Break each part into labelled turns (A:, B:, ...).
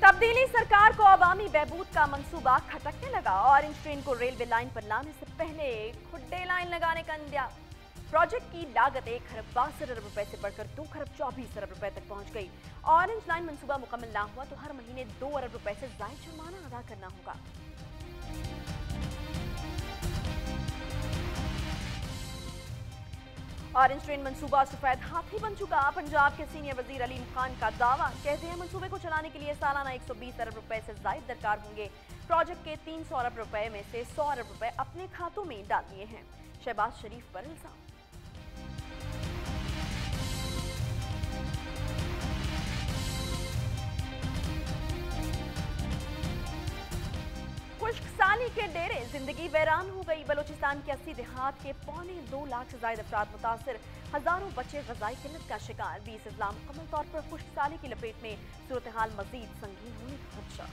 A: तब्दीली सरकार को अवामी बहबूद का मंसूबा खटकने लगा। ऑरेंज ट्रेन को रेलवे लाइन पर लाने से पहले खुड्डे लाइन लगाने का इंतजाम। प्रोजेक्ट की लागत 1 खरब 62 अरब रुपए से बढ़कर 2 खरब 24 अरब रुपए तक पहुंच गई। ऑरेंज लाइन मंसूबा मुकम्मल ना हुआ तो हर महीने 2 अरब रुपए से ज्यादा जुर्माना अदा करना होगा। ऑरेंज ट्रेन मंसूबा सफेद हाथी बन चुका। पंजाब के सीनियर वजीर अलीम खान का दावा, कहते हैं मंसूबे को चलाने के लिए सालाना 120 अरब रुपए से ज्यादा दरकार होंगे। प्रोजेक्ट के 300 अरब रुपए में से 100 अरब रुपए अपने खातों में डाल दिए हैं। शहबाज शरीफ पर इल्जाम। खुश्क साली के डेरे, जिंदगी वैरान हो गई। बलोचिस्तान के 80 देहात के 2.25 लाख से ज्यादा अफराद मुतासिर। हजारों बच्चे ग़ज़ाई किल्लत का शिकार। 20 अजला मुकम्मल तौर पर खुश्क साली की लपेट में। सूरत हाल मजीद संगीन होने का खदशा।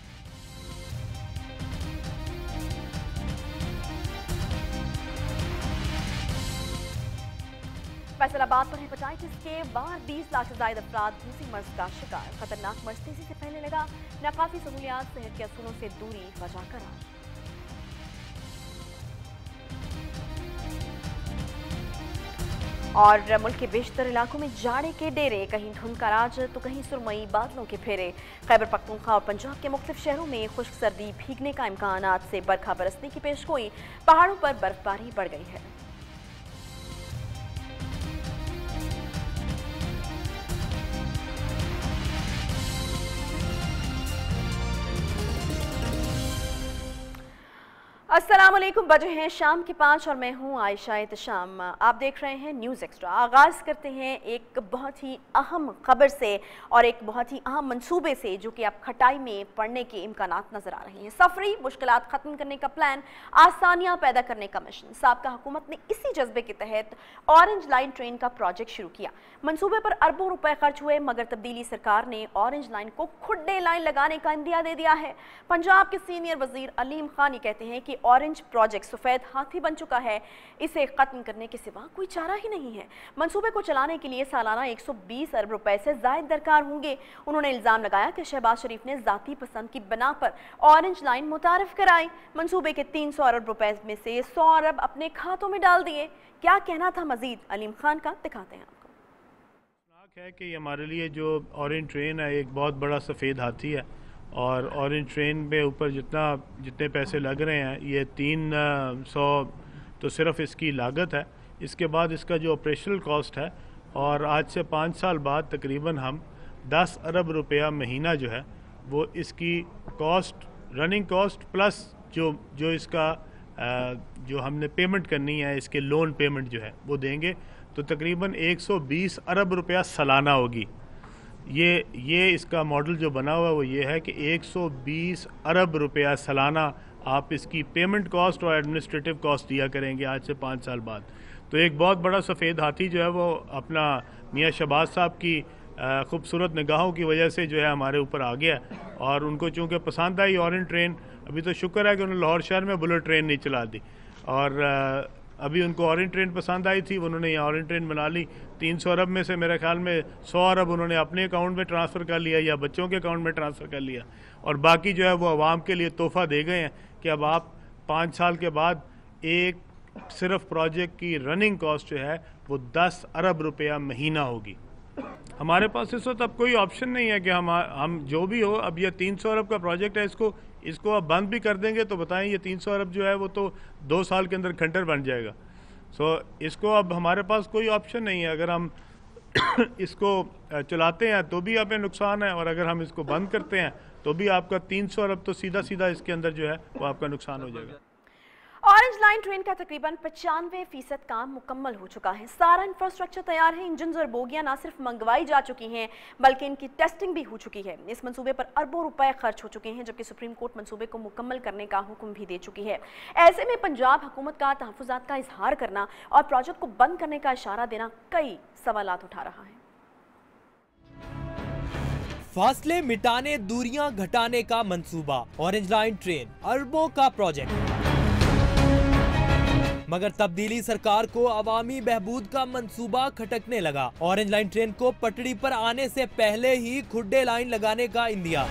A: फैसलाबाद पर हेपेटाइटिस के बाद 20 लाख से ज्यादा अफराद दूसरी मर्ज का शिकार। खतरनाक मर्ज तेजी से फैलने लगा। नाकाफी सहूलियात, सेहत के असूलों से दूरी वजह करार। और मुल्क के बेशतर इलाकों में जाड़े के डेरे, कहीं धुंध का राज तो कहीं सुरमई बादलों के फेरे। खैबर पख्तूनख्वा और पंजाब के मुख्तलिफ शहरों में खुश्क सर्दी, भीगने का इम्कान से बरखा बरसने की पेशगोई। पहाड़ों पर बर्फबारी बढ़ गई है। अस्सलाम वालेकुम। बजे हैं शाम के 5 और मैं हूं आयशा एहतशाम। आप देख रहे हैं न्यूज़ एक्स्ट्रा। आगाज़ करते हैं एक बहुत ही अहम खबर से और एक बहुत ही अहम मंसूबे से, जो कि अब खटाई में पड़ने के इम्कानात नजर आ रहे हैं। सफरी मुश्किलात खत्म करने का प्लान, आसानियां पैदा करने का मिशन। साबका हुकूमत ने इसी जज्बे के तहत ऑरेंज लाइन ट्रेन का प्रोजेक्ट शुरू किया। मंसूबे पर अरबों रुपए खर्च हुए, मगर तब्दीली सरकार ने ऑरेंज लाइन को खुड्डे लाइन लगाने का इंदिया दे दिया है। पंजाब के सीनियर वजीर अलीम खान कहते हैं कि ऑरेंज प्रोजेक्ट सफेद हाथी बन चुका है। इसे खत्म करने के सिवा कोई चारा ही नहीं है। मंसूबे को चलाने के लिए सालाना 120 अरब रुपए से ज्यादा दरकार होंगे। उन्होंने इल्जाम लगाया कि शहबाज शरीफ ने जाती पसंद की बिना पर ऑरेंज लाइन मुतारिफ कराई। मंसूबे के 300 अरब रुपए में से 100 अरब अपने खातों में डाल दिए। क्या कहना था मजीद अलीम खान का, दिखाते हैं आपको।
B: है कि हमारे लिए जो ऑरेंज ट्रेन है एक बहुत बड़ा सफ़ेद हाथी है, और ऑरेंज ट्रेन पे ऊपर जितने पैसे लग रहे हैं, ये 300 तो सिर्फ इसकी लागत है। इसके बाद इसका जो ऑपरेशनल कॉस्ट है, और आज से 5 साल बाद तकरीबन हम 10 अरब रुपया महीना जो है वो इसकी कॉस्ट, रनिंग कॉस्ट प्लस जो इसका जो हमने पेमेंट करनी है, इसके लोन पेमेंट जो है वो देंगे, तो तकरीबन 120 अरब रुपया सालाना होगी। ये इसका मॉडल जो बना हुआ है वो ये है कि 120 अरब रुपया सालाना आप इसकी पेमेंट कॉस्ट और एडमिनिस्ट्रेटिव कॉस्ट दिया करेंगे आज से 5 साल बाद। तो एक बहुत बड़ा सफ़ेद हाथी जो है वो अपना मियाँ शहबाज साहब की खूबसूरत निगाहों की वजह से जो है हमारे ऊपर आ गया, और उनको चूँकि पसंद आई ऑरेंज ट्रेन। अभी तो शुक्र है कि उन्होंने लाहौर शहर में बुलेट ट्रेन नहीं चला दी, और अभी उनको ऑरेंज ट्रेन पसंद आई थी, उन्होंने यहाँ ऑरेंज ट्रेन बना ली। 300 अरब में से मेरे ख्याल में 100 अरब उन्होंने अपने अकाउंट में ट्रांसफ़र कर लिया या बच्चों के अकाउंट में ट्रांसफ़र कर लिया, और बाकी जो है वो आवाम के लिए तोहफ़ा दे गए हैं कि अब आप 5 साल के बाद एक सिर्फ प्रोजेक्ट की रनिंग कॉस्ट जो है वो 10 अरब रुपया महीना होगी। हमारे पास इस वक्त अब कोई ऑप्शन नहीं है कि हम जो भी हो, अब ये 300 अरब का प्रोजेक्ट है, इसको अब बंद भी कर देंगे तो बताएं ये 300 अरब जो है वो तो 2 साल के अंदर खंडर बन जाएगा। इसको अब हमारे पास कोई ऑप्शन नहीं है। अगर हम इसको चलाते हैं तो भी हमें नुकसान है, और अगर हम इसको बंद करते हैं तो भी आपका 300 अरब तो सीधा सीधा इसके अंदर जो है वो आपका नुकसान हो जाएगा।
A: ऑरेंज लाइन ट्रेन का तकरीबन 95% काम मुकम्मल हो चुका है। सारा इंफ्रास्ट्रक्चर तैयार है। इंजन और बोगियां ना सिर्फ मंगवाई जा चुकी हैं बल्कि इनकी टेस्टिंग भी हो चुकी है। इस मंसूबे पर अरबों रुपए खर्च हो चुके हैं, जबकि सुप्रीम कोर्ट मंसूबे को मुकम्मल करने का हुक्म भी दे चुकी है। ऐसे में पंजाब हुकूमत का तहफ़्फ़ुज़ात का इजहार करना और प्रोजेक्ट को बंद करने का इशारा देना कई सवालात उठा रहा है।
C: फासले मिटाने, दूरियां घटाने का मंसूबा, ऑरेंज लाइन ट्रेन अरबों का प्रोजेक्ट, मगर तब्दीली सरकार को अवामी बहबूद का मंसूबा खटकने लगा। ऑरेंज लाइन ट्रेन को पटड़ी पर आने से पहले ही खुड्डे लाइन लगाने का इंदिया।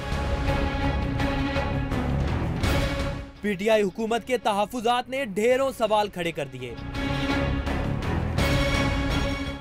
C: PTI हुकूमत के तहफ़्फ़ुज़ात ने ढेरों सवाल खड़े कर दिए।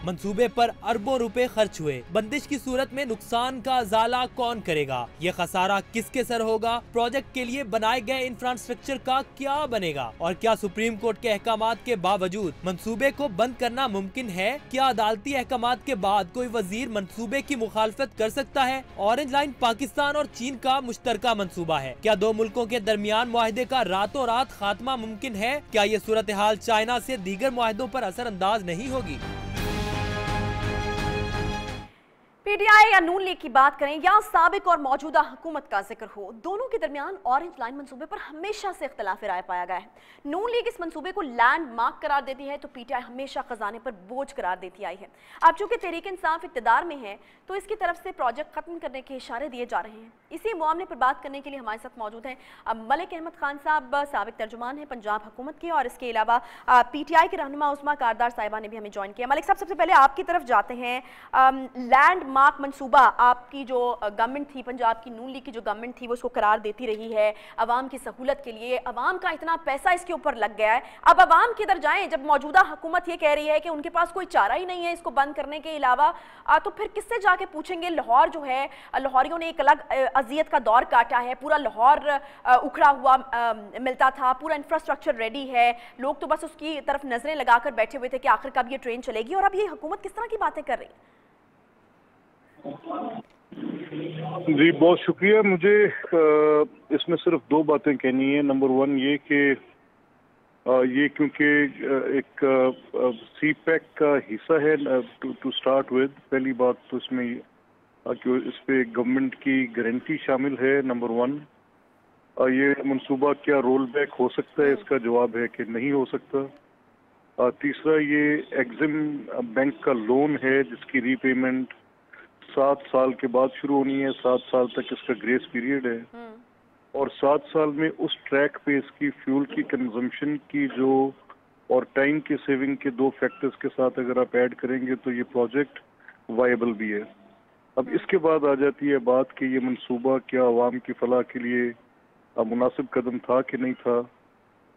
C: मंसूबे पर अरबों रुपए खर्च हुए, बंदिश की सूरत में नुकसान का अजाला कौन करेगा, ये खसारा किसके सर होगा, प्रोजेक्ट के लिए बनाए गए इंफ्रास्ट्रक्चर का क्या बनेगा, और क्या सुप्रीम कोर्ट के अहकामात के बावजूद मंसूबे को बंद करना मुमकिन है? क्या अदालती अहकामात के बाद कोई वजीर मंसूबे की मुखालफत कर सकता है? ऑरेंज लाइन पाकिस्तान और चीन का मुश्तरका मंसूबा है। क्या दो मुल्कों के दरमियान मुआहदे का रातों रात खात्मा मुमकिन है? क्या ये सूरत हाल चाइना से दीगर मुआहदों पर असर अंदाज नहीं होगी?
A: PTI या नून लीग की बात करें या साबिक और मौजूदा हुकूमत का जिक्र हो, दोनों के दरमियान ऑरेंज लाइन मंसूबे पर हमेशा से इख्तिलाफ राय पाया गया है। नून लीग इस मंसूबे को लैंड मार्क करार देती है तो PTI हमेशा खजाने पर बोझ करार देती आई है। अब चूंकि तहरीक इंसाफ इक़्तिदार में है तो इसकी तरफ से प्रोजेक्ट खत्म करने के इशारे दिए जा रहे हैं। इसी मामले पर बात करने के लिए हमारे साथ मौजूद हैं मलिक अहमद खान साहब, साबिक तर्जुमान हैं पंजाब हुकूमत के, और इसके अलावा PTI के रहनुमा उस्मा कारदार साहिबा ने भी हमें ज्वाइन किया। मलिक साहब, सबसे पहले आपकी तरफ जाते हैं। लैंड मार्क मंसूबा आपकी जो गवर्नमेंट थी, पंजाब की नून लीग की जो गवर्नमेंट थी, वो उसको करार देती रही है अवाम की सहूलत के लिए। अवाम का इतना पैसा इसके ऊपर लग गया है, अब अवाम किधर जाएं जब मौजूदा हुकूमत ये कह रही है कि उनके पास कोई चारा ही नहीं है इसको बंद करने के अलावा, तो फिर किससे जाके पूछेंगे? लाहौर जो है, लाहौरियों ने एक अलग अजियत का दौर काटा है, पूरा लाहौर उखड़ा हुआ मिलता था, पूरा इंफ्रास्ट्रक्चर रेडी है, लोग तो बस उसकी तरफ नजरें लगाकर बैठे हुए थे कि आखिर कब ये ट्रेन चलेगी, और अब ये हुकूमत किस तरह की बातें कर रही है?
D: जी बहुत शुक्रिया। मुझे इसमें सिर्फ दो बातें कहनी है। नंबर वन ये कि ये क्योंकि एक सी पैक का हिस्सा है टू स्टार्ट विद, पहली बात तो इसमें कि इस पे गवर्नमेंट की गारंटी शामिल है। नंबर वन, ये मंसूबा क्या रोल बैक हो सकता है, इसका जवाब है कि नहीं हो सकता। तीसरा, ये एग्जिम बैंक का लोन है जिसकी रीपेमेंट 7 साल के बाद शुरू होनी है, 7 साल तक इसका ग्रेस पीरियड है, और 7 साल में उस ट्रैक पे इसकी फ्यूल की कंजम्पशन की जो और टाइम की सेविंग के दो फैक्टर्स के साथ अगर आप ऐड करेंगे तो ये प्रोजेक्ट वायबल भी है। अब इसके बाद आ जाती है बात कि ये मंसूबा क्या अवाम की फलाह के लिए मुनासिब कदम था कि नहीं था।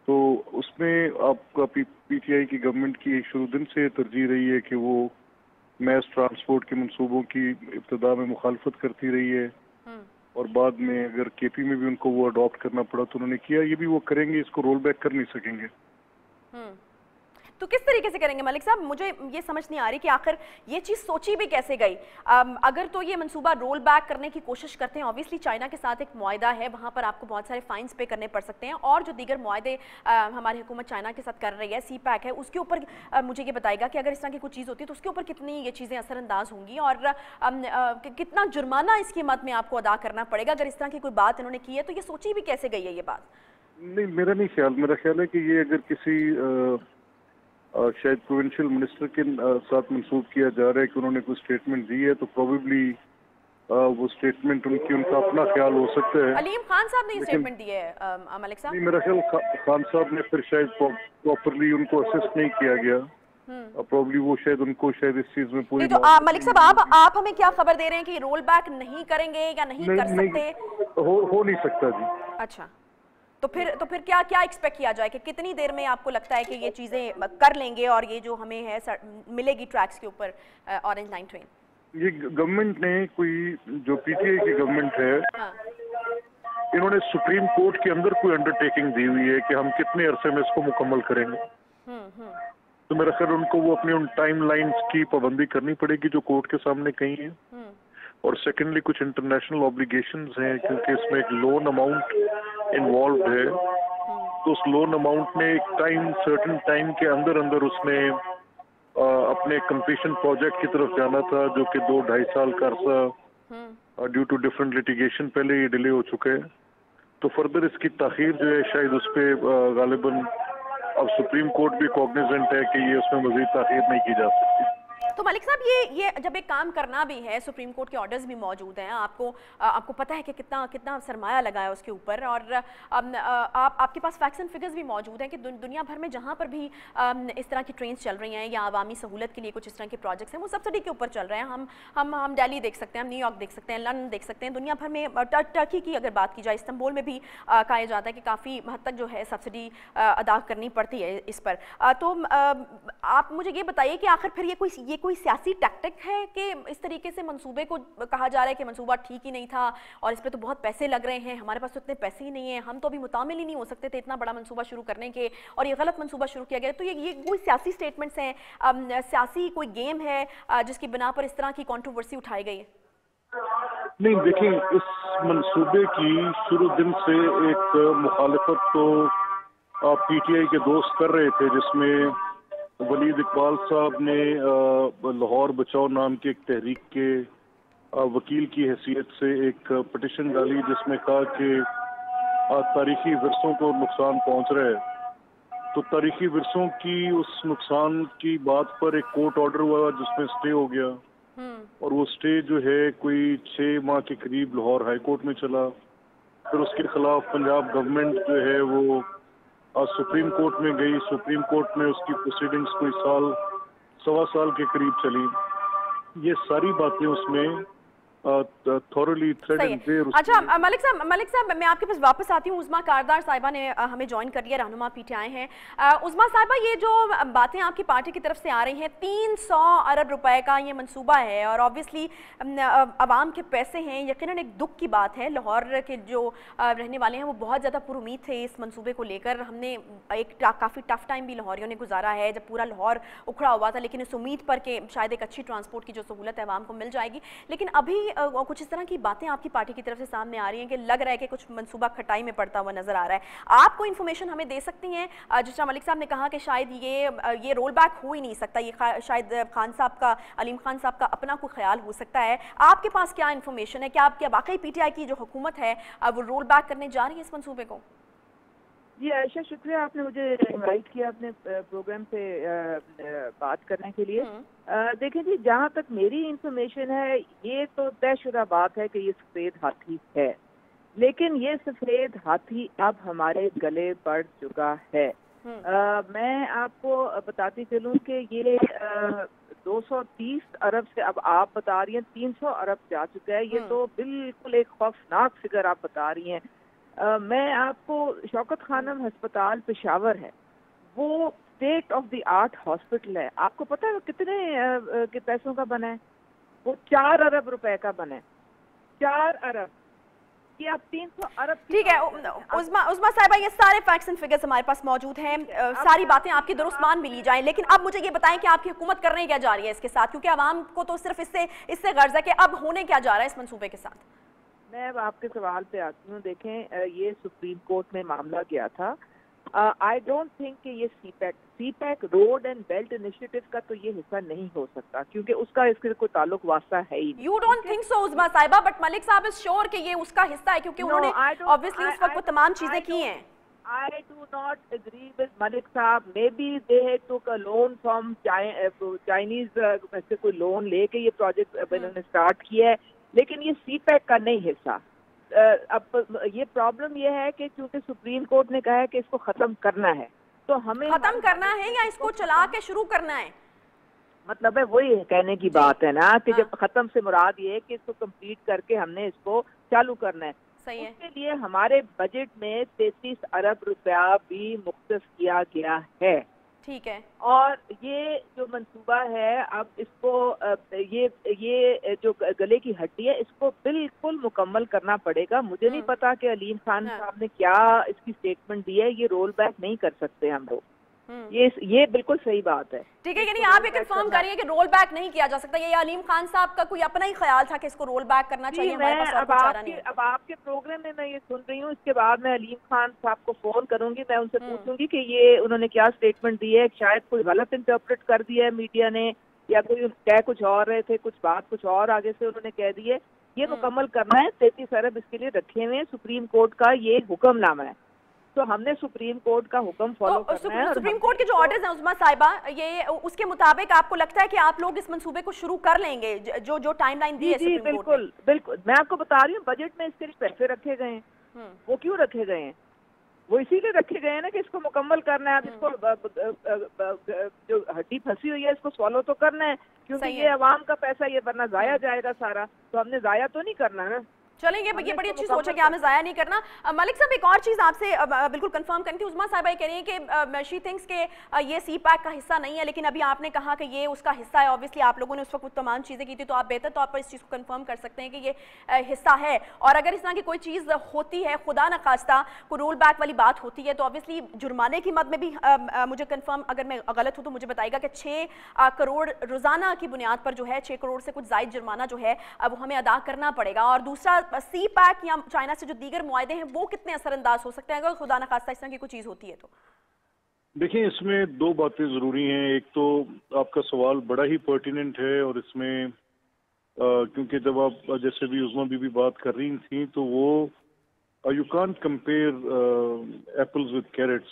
D: तो उसमें आपका PTI की गवर्नमेंट की शुरू दिन से तरजीह रही है कि वो मैस ट्रांसपोर्ट के मंसूबों की इब्तिदा में मुखालफत करती रही है, और बाद में अगर KP में भी उनको वो अडॉप्ट करना पड़ा तो उन्होंने किया, ये भी वो करेंगे, इसको रोल बैक कर नहीं सकेंगे।
A: तो किस तरीके से करेंगे मलिक साहब? मुझे ये समझ नहीं आ रही कि आखिर ये चीज़ सोची भी कैसे गई। अगर तो ये मंसूबा रोल बैक करने की कोशिश करते हैं, ऑब्वियसली चाइना के साथ एक मुआहदा है, वहाँ पर आपको बहुत सारे फाइन्स पे करने पड़ सकते हैं, और जो दीगर मुआहदे हमारी हुकूमत चाइना के साथ कर रही है, सी पैक है, उसके ऊपर मुझे ये बताएगा कि अगर इस तरह की कुछ चीज़ होती है तो उसके ऊपर कितनी ये चीज़ें असरअंदाज होंगी, और कितना जुर्माना इसकी मद में आपको अदा करना पड़ेगा अगर इस तरह की कोई बात इन्होंने की है। तो ये सोची भी कैसे गई है ये बात?
D: नहीं, मेरा ख्याल है कि ये अगर किसी शायद प्रोविंशियल मिनिस्टर के साथ मंसूब किया जा रहा है कि उन्होंने कोई स्टेटमेंट दी है, तो प्रोबेबली वो स्टेटमेंट उनका अपना ख्याल हो सकता है।
A: अलीम खान साहब ने ये स्टेटमेंट दी है मलिक साहब?
D: नहीं, मेरा ख्याल खान साहब ने फिर शायद प्रॉपरली उनको असिस्ट नहीं किया गया, प्रॉब्ली वो शायद उनको इस चीज में पूरी।
A: तो मलिक साहब आप हमें क्या खबर दे रहे हैं कि रोल बैक नहीं करेंगे या नहीं कर सकते?
D: हो नहीं सकता जी।
A: अच्छा, तो फिर क्या एक्सपेक्ट किया जाए कि कितनी देर में आपको लगता है कि ये चीजें कर लेंगे और ये जो हमें है मिलेगी ट्रैक्स के ऊपर ऑरेंज लाइन ट्रेन?
D: ये गवर्नमेंट ने कोई जो PTI की गवर्नमेंट है, इन्होंने सुप्रीम कोर्ट के अंदर कोई अंडरटेकिंग दी हुई है कि हम कितने अरसे में इसको मुकम्मल करेंगे। तो मेरा ख्याल उनको वो अपनी उन टाइम लाइन्स की पाबंदी करनी पड़ेगी जो कोर्ट के सामने कही है, और सेकेंडली कुछ इंटरनेशनल ऑब्लिगेशंस हैं क्योंकि इसमें एक लोन अमाउंट इन्वॉल्व है, तो उस लोन अमाउंट ने एक सर्टेन टाइम के अंदर उसने अपने कंप्लीशन प्रोजेक्ट की तरफ जाना था, जो कि 2-2.5 साल का अरसा ड्यू टू डिफरेंट लिटिगेशन पहले ये डिले हो चुके हैं। तो फर्दर इसकी ताखीर जो है शायद उस पर गालिबन अब सुप्रीम कोर्ट भी कॉग्निजेंट है कि ये उसमें मजीद ताखीर नहीं की जा सकती।
A: तो मलिक साहब ये जब एक काम करना भी है, सुप्रीम कोर्ट के ऑर्डर्स भी मौजूद हैं, आपको पता है कि कितना सरमाया लगा है उसके ऊपर, और आपके पास फैक्ट्स एंड फिगर्स भी मौजूद हैं कि दुनिया भर में जहाँ पर भी इस तरह की ट्रेन्स चल रही हैं या आवामी सहूलत के लिए कुछ इस तरह के प्रोजेक्ट्स हैं, वो सब्सिडी के ऊपर चल रहे हैं। हम दिल्ली देख सकते हैं, हम न्यूयॉर्क देख सकते हैं, लंदन देख सकते हैं, दुनिया भर में टर्की की अगर बात की जाए, इस्तांबुल में भी कहा जाता है कि काफ़ी हद तक जो है सब्सिडी अदा करनी पड़ती है इस पर। तो आप मुझे ये बताइए कि आखिर फिर ये कोई सियासी टैक्टिक है कि इस तरीके से मंसूबे को कहा जा रहा है कि मंसूबा ठीक ही नहीं था और इस पर तो बहुत पैसे लग रहे हैं, हमारे पास तो इतने पैसे ही नहीं हैं, हम तो अभी मुतामिल ही नहीं हो सकते थे इतना बड़ा मंसूबा शुरू करने के, और ये गलत मंसूबा शुरू किया गया। तो ये कोई सियासी स्टेटमेंट्स हैं, सियासी कोई गेम है जिसकी बिना पर इस तरह की कंट्रोवर्सी उठाई गई है?
D: नहीं, देखिए, इस मंसूबे की शुरू दिन से एक मुखालफत तो पीटीआई के दोस्त कर रहे थे, जिसमें वलीद इकबाल साहब ने लाहौर बचाओ नाम की एक तहरीक के वकील की हैसियत से एक पिटिशन डाली, जिसमें कहा कि तारीखी विरसों को नुकसान पहुंच रहा है। तो तारीखी विरसों की उस नुकसान की बात पर एक कोर्ट ऑर्डर हुआ जिसमें स्टे हो गया, और वो स्टे जो है कोई 6 माह के करीब लाहौर हाई कोर्ट में चला। फिर उसके खिलाफ पंजाब गवर्नमेंट जो है वो सुप्रीम कोर्ट में गई। सुप्रीम कोर्ट में उसकी प्रोसीडिंग्स कोई सवा साल के करीब चली। ये सारी बातें उसमें thoroughly thread and clear।
A: अच्छा मलिक साहब मैं आपके पास वापस आती हूँ। उज़मा कारदार साहिबा ने हमें ज्वाइन कर लिया, रहनुमा पीटीआई हैं। उज़मा साहिबा, ये जो बातें आपकी पार्टी की तरफ से आ रही हैं, 300 अरब रुपए का ये मंसूबा है और ऑब्वियसली आवाम के पैसे हैं, यकीनन एक दुख की बात है। लाहौर के जो रहने वाले हैं वो बहुत ज़्यादा पुरुमीद थे इस मंसूबे को लेकर। हमने एक काफ़ी टफ टाइम भी लाहौरियों ने गुजारा है जब पूरा लाहौर उखड़ा हुआ था, लेकिन इस उम्मीद पर कि शायद एक अच्छी ट्रांसपोर्ट की जो सहूलत है आवाम को मिल जाएगी। लेकिन अभी कुछ इस तरह की बातें आपकी पार्टी की तरफ से सामने आ रही हैं कि लग रहा है कि कुछ मंसूबा खटाई में पड़ता हुआ नजर आ रहा है। आप कोई इन्फॉर्मेशन हमें दे सकती हैं? जिस तरह मलिक साहब ने कहा कि शायद ये रोल बैक हो ही नहीं सकता, ये शायद अलीम खान साहब का अपना कोई ख्याल हो सकता है। आपके पास क्या इन्फॉर्मेशन है? क्या वाकई पीटीआई की जो हुकूमत है वो रोल बैक करने जा रही है इस मंसूबे को?
E: जी आयशा, शुक्रिया आपने मुझे इनवाइट किया अपने प्रोग्राम पे बात करने के लिए। देखें जी, जहाँ तक मेरी इंफॉर्मेशन है, ये तो तयशुदा बात है कि ये सफ़ेद हाथी है, लेकिन ये सफ़ेद हाथी अब हमारे गले पड़ चुका है। मैं आपको बताती चलूँ कि ये 230 अरब से अब आप बता रही हैं 300 अरब जा चुका है। ये तो बिल्कुल एक खौफनाक फिगर आप बता रही हैं। मैं आपको शौकत खानम हस्पताल पेशावर है, वो state of the art hospital है। आपको पता है वो कितने के पैसों का बना है? वो 4 अरब रुपए का बना है। 4 अरब कि आप 300 अरब।
A: ठीक है उज़मा साहिबा, ये सारे फैक्ट्स एंड फिगर्स हमारे पास मौजूद हैं, सारी बातें आपकी दुरुस्त मान भी ली जाएं, लेकिन अब मुझे ये बताएं कि आपकी हुकूमत करने क्या जा रही है इसके साथ, क्योंकि आवाम को तो सिर्फ इससे गर्ज है कि अब होने क्या जा रहा है इस मंसूबे के साथ।
E: मैं अब आपके सवाल पे आती हूँ। देखें, ये सुप्रीम कोर्ट में मामला गया था। आई डोंट थिंक कि ये CPEC road and belt initiative का तो ये हिस्सा नहीं हो सकता, क्योंकि उसका इसके कोई ताल्लुक वास्ता है ही नहीं।
A: यू डोंट थिंक सो उज़मा साहिबा, बट मलिक साहब इज श्योर कि ये उसका हिस्सा है, क्योंकि उन्होंने ऑब्वियसली उस वक्त वो तमाम चीजें की हैं।
E: I do not agree with Malik साहब। Maybe they took a loan from Chinese से कोई लोन लेके ये प्रोजेक्ट इन्होंने स्टार्ट किया है, लेकिन ये सीपैक का नहीं हिस्सा। अब ये प्रॉब्लम ये है कि चूंकि सुप्रीम कोर्ट ने कहा है कि इसको खत्म करना है, तो हमें
A: खत्म करना है या इसको चला के शुरू करना है?
E: मतलब है वही कहने की बात है ना कि जब खत्म से मुराद ये है कि इसको कंप्लीट करके हमने इसको चालू करना है।
A: सही है।
E: उसके लिए हमारे बजट में 33 अरब रुपया भी मुख्तस किया गया है।
A: ठीक है।
E: और ये जो मंसूबा है, अब इसको ये जो गले की हड्डी है, इसको बिल्कुल मुकम्मल करना पड़ेगा। मुझे नहीं पता कि अलीम खान साहब ने क्या इसकी स्टेटमेंट दी है। ये रोल बैक नहीं कर सकते हम लोग। ये बिल्कुल सही बात है।
A: ठीक है, यानी आप ये कंफर्म करिए कि रोल बैक नहीं किया जा सकता। ये अलीम खान साहब का कोई अपना ही ख्याल था कि इसको रोल बैक करना चाहिए?
E: अब आपके प्रोग्राम में मैं ये सुन रही हूँ, इसके बाद मैं अलीम खान साहब को फोन करूंगी, मैं उनसे पूछूंगी कि ये उन्होंने क्या स्टेटमेंट दी है। शायद कोई गलत इंटरप्रेट कर दिया है मीडिया ने, या कोई कह कुछ और रहे थे, कुछ बात कुछ और आगे से उन्होंने कह दी है। ये मुकम्मल करना है। 33 अरब इसके लिए रखे हुए हैं। सुप्रीम कोर्ट का ये हुक्मनामा है। تو ہم نے سپریم کورٹ کا حکم فالو کرنا ہے.
A: سپریم کورٹ کے جو آرڈرز ہیں عظمیٰ صاحبہ، یہ اس کے مطابق آپ کو لگتا ہے کہ آپ لوگ اس منصوبے کو شروع کر لیں گے جو ٹائم لائن دی ہے
E: جی
A: سپریم کورٹ نے؟
E: بالکل بالکل. میں آپ کو بتا رہی ہوں بجٹ میں اس کے لیے پیسے رکھے گئے ہیں. وہ کیوں رکھے گئے ہیں؟ وہ اسی لیے رکھے گئے ہیں نا کہ اس کو مکمل کرنا ہے. اب اس کو جو ہڈی پھنسی ہوئی ہے اس کو سوالو تو کرنا ہے، کیونکہ یہ عوام کا پیسہ، یہ ورنہ ضائع جائے گا سارا. تو ہم نے ضائع تو نہیں کرنا نا.
A: چلیں یہ بڑی اچھی سوچ ہے کہ ہمیں ضائع نہیں کرنا. ملک صاحب ایک اور چیز آپ سے بالکل کنفرم کرنی تھی. عظمیٰ صاحبہ یہ کہہ رہی ہیں کہ شی تھنکس کہ یہ سی پیک کا حصہ نہیں ہے، لیکن ابھی آپ نے کہا کہ یہ اس کا حصہ ہے. اوبیسلی آپ لوگوں نے اس وقت تمام چیزیں کی تھی، تو آپ بہتر طور پر اس چیز کو کنفرم کر سکتے ہیں کہ یہ حصہ ہے. اور اگر اس طرح کی کوئی چیز ہوتی ہے، خدا نخواستہ کوئی رول بیک والی بات ہوتی ہے، تو اوبیسلی جرمانے کی مد میں بھی مجھے کنفرم، اگر میں غلط ہوں تو مجھے بتائے گا کہ 6 کروڑ روزانہ کی بنیاد پر جو ہے 6 کروڑ سے کچھ زائد جرمانہ جو ہے وہ ہمیں ادا کرنا پڑے گا. اور دوسرا سی پیک یا چائنا سے جو دیگر معاہدے ہیں وہ کتنے اثر انداز ہو سکتے ہیں اگر خدا نخواستہ اس طرح کی کوئی چیز ہوتی ہے تو؟
D: دیکھیں اس میں 2 باتیں ضروری ہیں. ایک تو آپ کا سوال بڑا ہی پرٹیننٹ ہے، اور اس میں کیونکہ جب آپ جیسے بھی عظمیٰ بی بات کر رہی تھیں تو وہ you can't compare apples with carrots.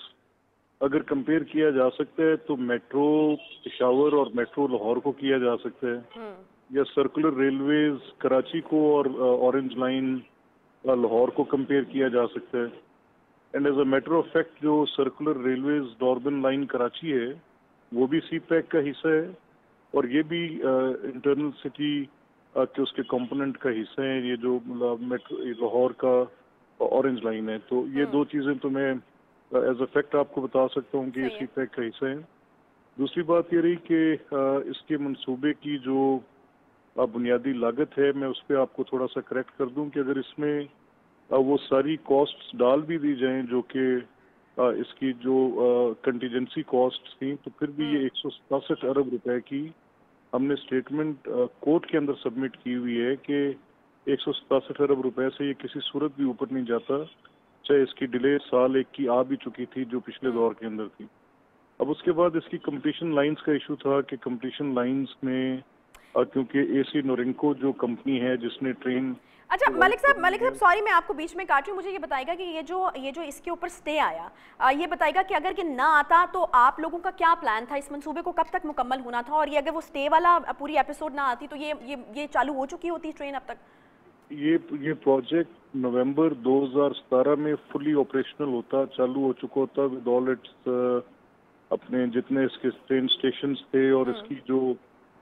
D: اگر کمپیئر کیا جا سکتا ہے تو میٹرو پشاور اور میٹرو لاہور کو کیا جا سکتا ہے، یا سرکولر ریلویز کراچی کو اور اورنج لائن لاہور کو کمپیئر کیا جا سکتا ہے. And as a matter of fact جو سرکولر ریلویز ڈوربن لائن کراچی ہے وہ بھی سی پیک کا حصہ ہے، اور یہ بھی انٹرنل سٹی کے اس کے کمپوننٹ کا حصہ ہے. یہ جو میٹرو لاہور کا اورنج لائن ہے، تو یہ 2 چیزیں تو میں ایز اے فیکٹ آپ کو بتا سکتا ہوں کہ یہ سی پیک کا حصہ ہے. دوسری بات یہ رہی کہ اس کے منصوبے کی جو بنیادی لاگت ہے، میں اس پہ آپ کو تھوڑا سا کریکٹ کر دوں کہ اگر اس میں وہ ساری کاسٹس ڈال بھی دی جائیں جو کہ اس کی جو کنٹیجنسی کاسٹ تھیں، تو پھر بھی یہ 167 ارب روپے کی ہم نے اسٹیٹمنٹ کورٹ کے اندر سبمٹ کی ہوئی ہے کہ 167 ارب روپے سے یہ کسی صورت بھی اوپر نہیں جاتا، چاہے اس کی ڈیلے سال 1 کی آ بھی چکی تھی جو پچھلے دور کے اندر تھی. اب اس کے بعد اس کی کمپٹیشن لائنز کا ایشو تھا کہ کمپٹیشن لائنز میں کیونکہ اے سی نورنکو جو کمپنی ہے جس نے ٹرین.
A: اچھا ملک صاحب سوری میں آپ کو بیچ میں کاٹ رہی ہوں. مجھے یہ بتائے گا کہ یہ جو اس کے اوپر سٹے آیا، یہ بتائے گا کہ اگر یہ نہ آتا تو آپ لوگوں کا کیا پلان تھا؟ اس منصوبے کو کب تک مکمل ہونا تھا؟ اور یہ اگر وہ سٹے والا پوری ایپیسوڈ نہ آتی تو یہ چالو ہو چکی ہوتی ٹرین اب تک؟
D: یہ پروجیکٹ نومبر 2017 میں فلی آپریشنل ہوتا، چالو ہو چکا ہوتا ود آل اٹس اپنے جتنے اس کے ٹرین اسٹیشنز تھے، اور اس کی جو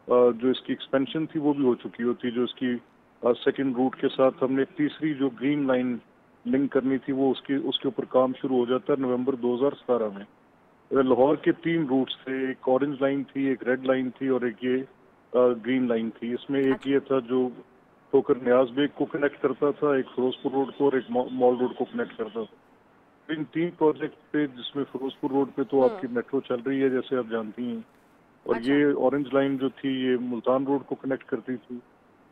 D: اس کی ایکسپینشن تھی وہ بھی ہو چکی ہوتی. جو اس کی سیکنڈ روٹ کے ساتھ ہم نے تیسری جو گرین لائن لنک کرنی تھی وہ اس کے اوپر کام شروع ہو جاتا ہے نومبر 2017 میں. لاہور کے 3 روٹس تھے، ایک اورنج لائن تھی، ایک ریڈ لائن تھی، اور ایک یہ گرین لائن تھی. اس میں ایک یہ تھا جو ٹھوکر نیاز بیگ کو کنیکٹ کرتا تھا، ایک فیروز پور روڈ کو، اور ایک مال روڈ کو کنیکٹ کرتا تھا. ان 3 پروجیکٹ پہ، جس میں فیروز پور روڈ پہ تو آپ کی میٹرو چل رہی ہے جیسے آپ جانتی ہیں، اور یہ اورنج لائن جو تھی یہ ملتان روڈ کو کنیکٹ کرتی تھی،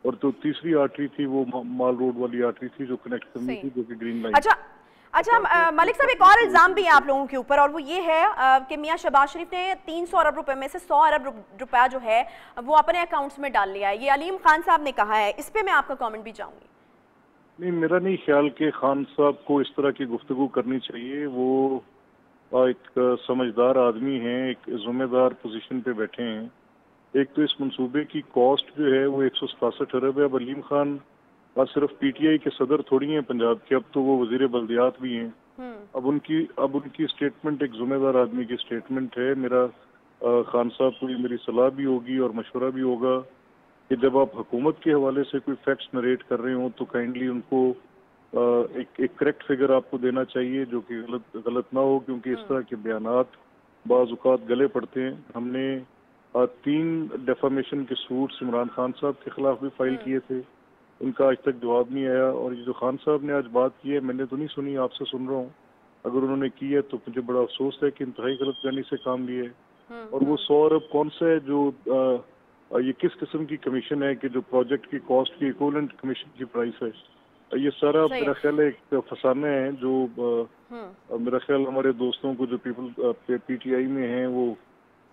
D: اور جو تیسری آرٹری تھی وہ مال روڈ والی آرٹری تھی جو کنیکٹ کرنی تھی، جو کہ گرین لائن.
A: اچھا ملک صاحب ایک اور الزام بھی ہے آپ لوگوں کے اوپر، اور وہ یہ ہے کہ میاں شہباز شریف نے 300 ارب روپے میں سے 100 ارب روپیہ جو ہے وہ اپنے اکاؤنٹس میں ڈال لیا ہے. یہ علیم خان صاحب نے کہا ہے، اس پہ میں آپ کا کامنٹ بھی چاہوں گی.
D: نہیں، میرا نہیں خیال کہ خان صاحب کو اس طرح کی گفتگو کرنی چاہیے. وہ ایک سمجھدار آدمی ہیں، ایک ذمہ دار پوزیشن پہ بیٹھے ہیں. ایک تو اس منصوبے کی کاسٹ جو ہے وہ 167 ارب ہے. اب علیم خان صرف پی ٹی آئی کے صدر تھوڑی ہیں پنجاب کے، اب تو وہ وزیر بلدیات بھی ہیں. اب ان کی اسٹیٹمنٹ ایک ذمہ دار آدمی کی اسٹیٹمنٹ ہے. میرا خان صاحب کو میری صلاح بھی ہوگی اور مشورہ بھی ہوگا کہ جب آپ حکومت کے حوالے سے کوئی فیکٹس نریٹ کر رہے ہوں تو کائنڈلی ان کو ایک کریکٹ فگر آپ کو دینا چاہیے جو کہ غلط نہ ہو، کیونکہ اس طرح کے بیانات بعض اوقات گلے پڑتے ہیں. ہم نے 3 ڈیفامیشن کے سوٹس عمران خان صاحب کے خلاف بھی فائل کیے تھے، ان کا آج تک جواب نہیں آیا. اور یہ جو خان صاحب نے آج بات کی ہے میں نے تو نہیں سنی، آپ سے سن رہا ہوں. اگر انہوں نے کی ہے تو مجھے بڑا افسوس ہے کہ انتہائی غلط فہمی سے کام لیے. اور وہ 100 ارب کون سا ہے جو یہ کس قسم کی کمیشن ہے کہ جو پروجیکٹ کی کاسٹ کی ایکوولنٹ کمیشن کی پرائس ہے؟ یہ سارا میرا خیال ایک فسانے ہیں جو میرا خیال ہمارے دوستوں کو جو پی ٹی آئی میں ہیں وہ